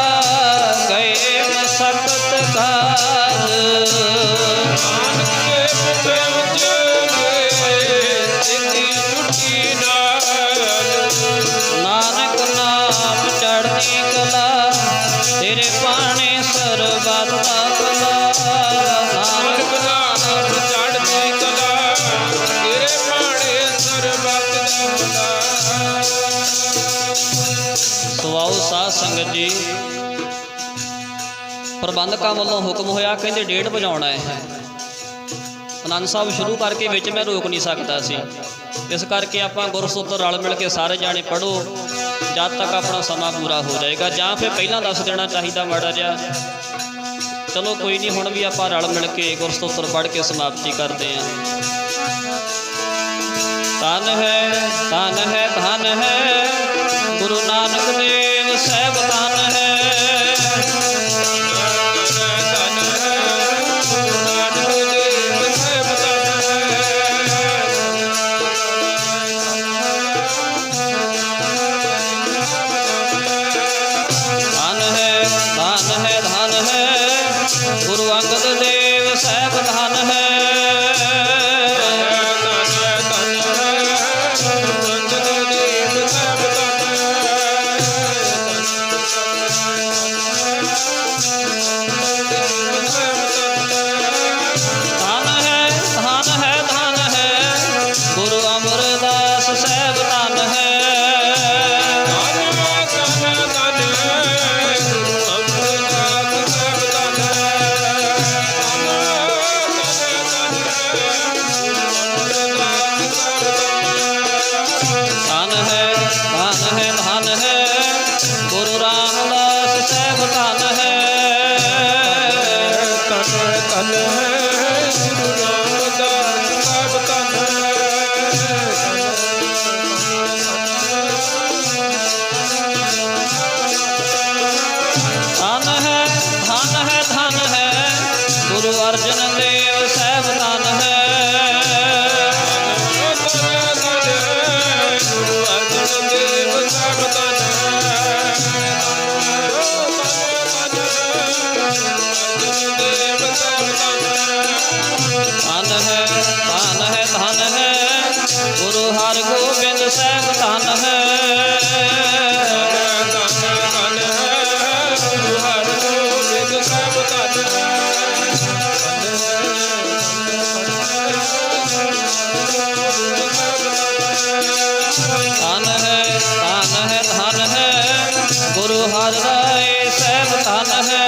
ਗਏ ਮਸਕਤ ਕਾਲ ਨਾਨਕ ਨਾਮ ਚੜ੍ਹਦੀ ਕਲਾ ਤੇਰੇ ਪਾਣੇ ਸਰਬਤਾ ਕਲਾ ਨਾਨਕ ਨਾਮ ਚੜ੍ਹਦੀ ਕਲਾ ਤੇਰੇ ਪਾਣੇ ਸਰਬਤ ਕਲਾ। ਸੋ ਆਓ ਸਾਧ ਸੰਗਤ ਜੀ, ਪ੍ਰਬੰਧਕਾਂ ਵੱਲੋਂ ਹੁਕਮ ਹੋਇਆ ਕਹਿੰਦੇ 1:30 ਵਜਾਉਣਾ ਹੈ। ਆਨੰਦ ਸਾਹਿਬ ਸ਼ੁਰੂ ਕਰਕੇ ਵਿੱਚ ਮੈਂ ਰੋਕ ਨਹੀਂ ਸਕਦਾ ਸੀ, ਇਸ ਕਰਕੇ ਆਪਾਂ ਗੁਰਸਤਰ ਰਲ ਮਿਲ ਕੇ ਸਾਰੇ ਜਾਣੇ ਪੜ੍ਹੋ ਜਦ ਤੱਕ ਆਪਣਾ ਸਮਾਂ ਪੂਰਾ ਹੋ ਜਾਏਗਾ, ਜਾਂ ਫਿਰ ਪਹਿਲਾਂ ਦੱਸ ਦੇਣਾ ਚਾਹੀਦਾ ਮਾੜਾ ਜਿਹਾ। ਚਲੋ ਕੋਈ ਨਹੀਂ, ਹੁਣ ਵੀ ਆਪਾਂ ਰਲ ਮਿਲ ਕੇ ਗੁਰਸਤਰ ਪੜ੍ਹ ਕੇ ਸਮਾਪਤੀ ਕਰਦੇ ਹਾਂ। ਧੰਨ ਹੈ ਧੰਨ ਹੈ ਧੰਨ ਹੈ ਗੁਰੂ ਨਾਨਕ ਦੇਵ ਸਾਹਿਬ ਧੰਨ ਹੈ। ਗੁਰੂ ਅੰਗਦ ਦੇਵ ਸਾਹਿਬ ਧੰਨ ਹੈ। ਗੁਰੂ ਅਮਰਦਾਸ ਸਾਹਿਬ ਧੰਨ ਹੈ। ਗੁਰੂ ਰਾਮਦਾਸ ਸਾਹਿਬ ਧੰਨ ਹੈ। ਧੰਨ ਹੈ ਗੁਰੂ ਰਾਮਦਾਸ ਸਾਹਿਬ ਧੰਨ ਹੈ। ਧੰਨ ਹੈ ਗੁਰੂ ਅਰਜਨ ਦੇਵ ਸਾਹਿਬ ਧੰਨ ਹੈ। ਗੁਰੂ ਅਰਜਨ ਦੇਵ ਸਾਹਿਬ ਧੰਨ ਧੰਨ ਹੈ ਗੁਰੂ ਹਰਗੋਬਿੰਦ ਸਾਹਿਬ ਧੰਨ ਹੈ। ਧੰਨ ਹੈ ਗੁਰੂ ਹਰਗੋਬਿੰਦ ਸਾਹਿਬ ਧੰਨ ਹੈ। ਧੰਨ ਹੈ ਗੁਰੂ ਹਰਿਰਾਏ ਸਾਹਿਬ ਧੰਨ ਹੈ।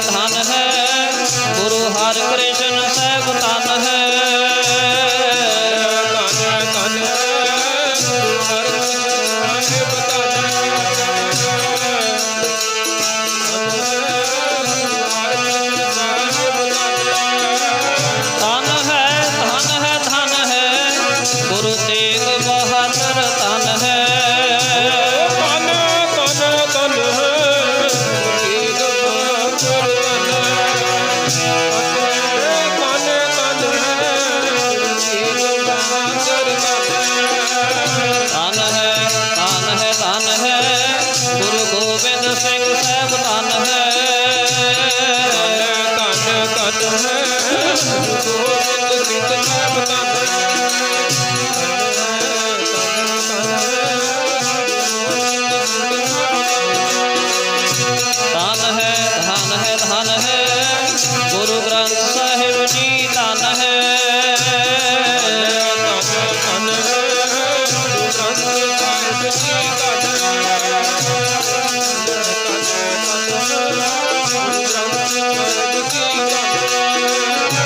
ਧੰਨ ਹੈ ਗੁਰੂ ਹਰਿ ਕ੍ਰਿਸ਼ਨ ਸਾਹਿਬ ਧੰਨ ਹੈ। ਧੰਨ ਹੈ ਗੁਰੂ ਹਰਿ ਸਾਹਿਬ ਧੰਨ ਹੈ। ਧਨ ਹੈ ਗੋਬਿੰਦ ਸਿੰਘ ਸਾਹਿਬ ਧਨ ਧਨ ਹੈ ਗੁਰੂ ਗ੍ਰੰਥ ਸਾਹਿਬ ਜੀ ਧਨ ਹੈ ਧਨ ਹੈ ਗੁਰੂ ਗ੍ਰੰਥ ਸਾਹਿਬ ਜੀ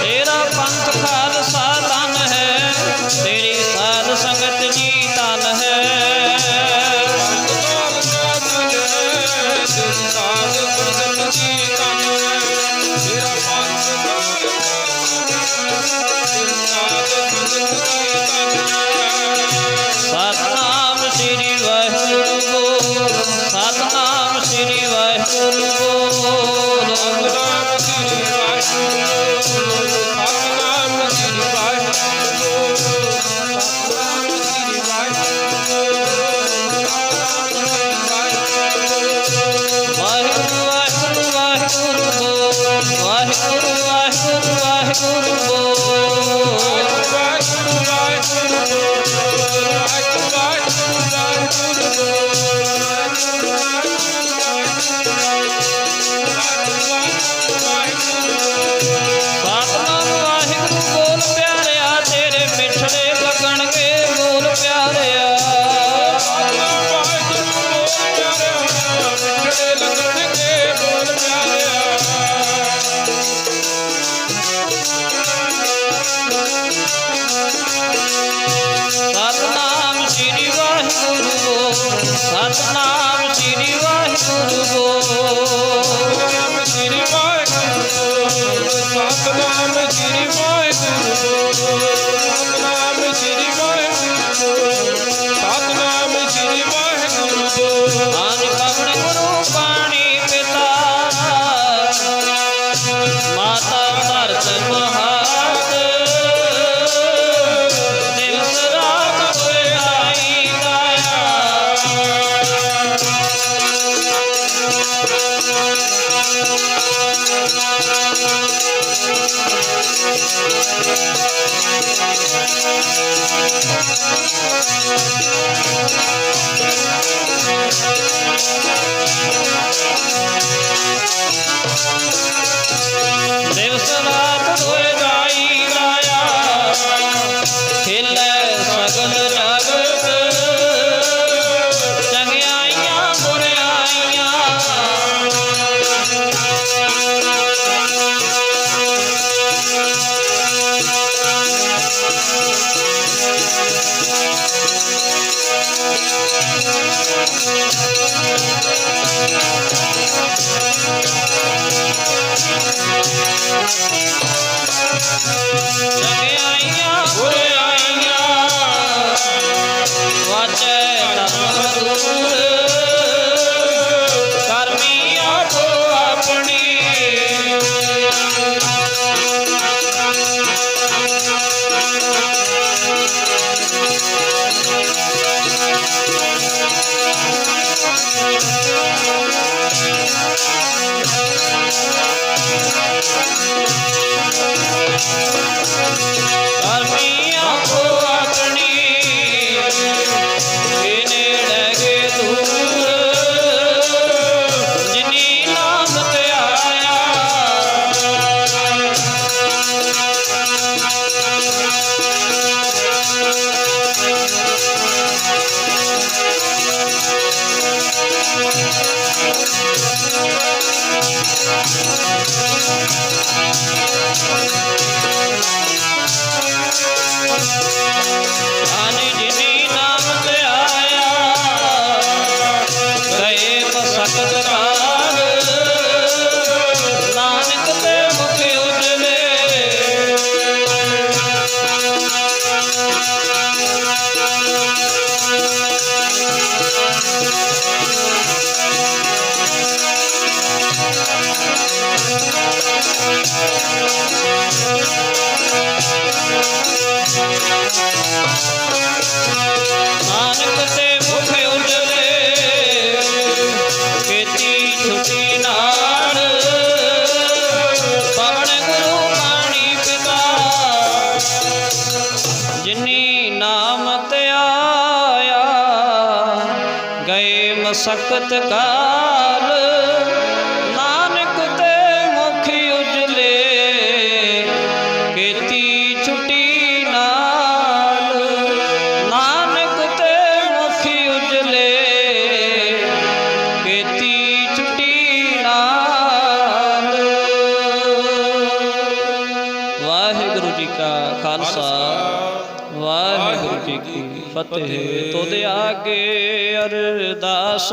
ਤੇਰਾ ਪੰਥ ਖਾਲਸਾ ਧਨ ਹੈ ਤੇਰੀ ਸਾਧ ਸੰਗਤ ਜੀ ਧਨ ਹੈ ਸਤਨਾਮ ਸ੍ਰੀ ਵਾਹਿਗੁਰੂ ਬੋਲ ਸਤਨਾਮ ਸ੍ਰੀ ਵਾਹਿਗੁਰੂ ਬੋਲ ਸਤਨਾਮ ਸ੍ਰੀ ਵਾਹਿਗੁਰੂ ਸਤਨਾਮ ਸ੍ਰੀ ਵਾਹਿਗੁਰੂ ਸਤਨਾਮ ਸ੍ਰੀ ਵਾਹਿਗੁਰੂ ਵਾਹਿਗੁਰੂ ਵਾਹਿਗੁਰੂ ਵਾਹਿਗੁਰੂ ਬੋਲ ਵਾਹਿਗੁਰੂ ਵਾਹਿਗੁਰੂ ਵਾਹਿਗੁਰੂ ਬੋਲ ਸਤਨਾਮ ਵਾਹਿਗੁਰੂ ਬੋਲ ਪਿਆਰਿਆ ਤੇਰੇ ਮਿੱਠੜੇ ਲੱਗਣਗੇ ਬੋਲ ਪਿਆਰਿਆ ਸਤਨਾਮ ਸ੍ਰੀ ਵਾਹਿਗੁਰੂ ਬੋਲ ਸਤਨਾਮ ਸ੍ਰੀ ਵਾਹਿਗੁਰੂ ਬੋਲ ਸਤਨਾਮ ਸ੍ਰੀ ਵਾਹਿਗੁਰੂ ਸਤਨਾਮ ਸ੍ਰੀ ਵਾਹਿਗੁਰੂ ਸਤਨਾਮ ਸ੍ਰੀ ਵਾਹਿਗੁਰੂ ਸਤਨਾਮ ਸ੍ਰੀ ਵਾਹਿਗੁਰੂ ਆਦਿ ਕਵਣ ਗੁਰੂ ਪਾਣੀ ਪਿਤਾ ਮਾਤਾ ਧਰਤ ਮਹਾਤ ਦਿਵਸ ਰਾਤ ਹੋਏ ਆਈ ਗਾਇਆ ਦਿਵਸ ਰਾਤ ਹੋਏ ਜਾਈ ਗਾਇਆ ਖੇਲੇ ਸਗਲ ਜਗਤ ਚੰਗਿਆਈਆਂ ਬੁਰਿਆਈਆਂ ਚੰਗਿਆਈਆਂ ਬੁਰਿਆਈਆਂ ਵਾਚੈ ਧਰਮ ਦੂਰ ਕਰਮੀ ਆਪੋ ਆਪਣੀ ਕਰਮੀ ਆਪੋ ਆਪਣੀ ਇਹ ਨੇੜੇ ਗੇ ਦੂਰ ਜਿਨੀ ਨਾਮ ਤੇ ਆਇਆ ਸਕਤ ਕਾਲ ਨਾਨਕ ਤੇ ਮੁਖ ਉਜਲੇ ਕੀਤੀ ਛੁਟੀ ਨਾਲ ਨਾਨਕ ਤੇ ਮੁਖ ਉਜਲੇ ਕੀਤੀ ਛੁਟੀ ਨਾਲ। ਵਾਹਿਗੁਰੂ ਜੀ ਕਾ ਖਾਲਸਾ ਵਾਹਿਗੁਰੂ ਜੀ ਕੀ ਫਤਿਹ। ਤੁਧ ਆਗੇ ਅਰਦਾਸ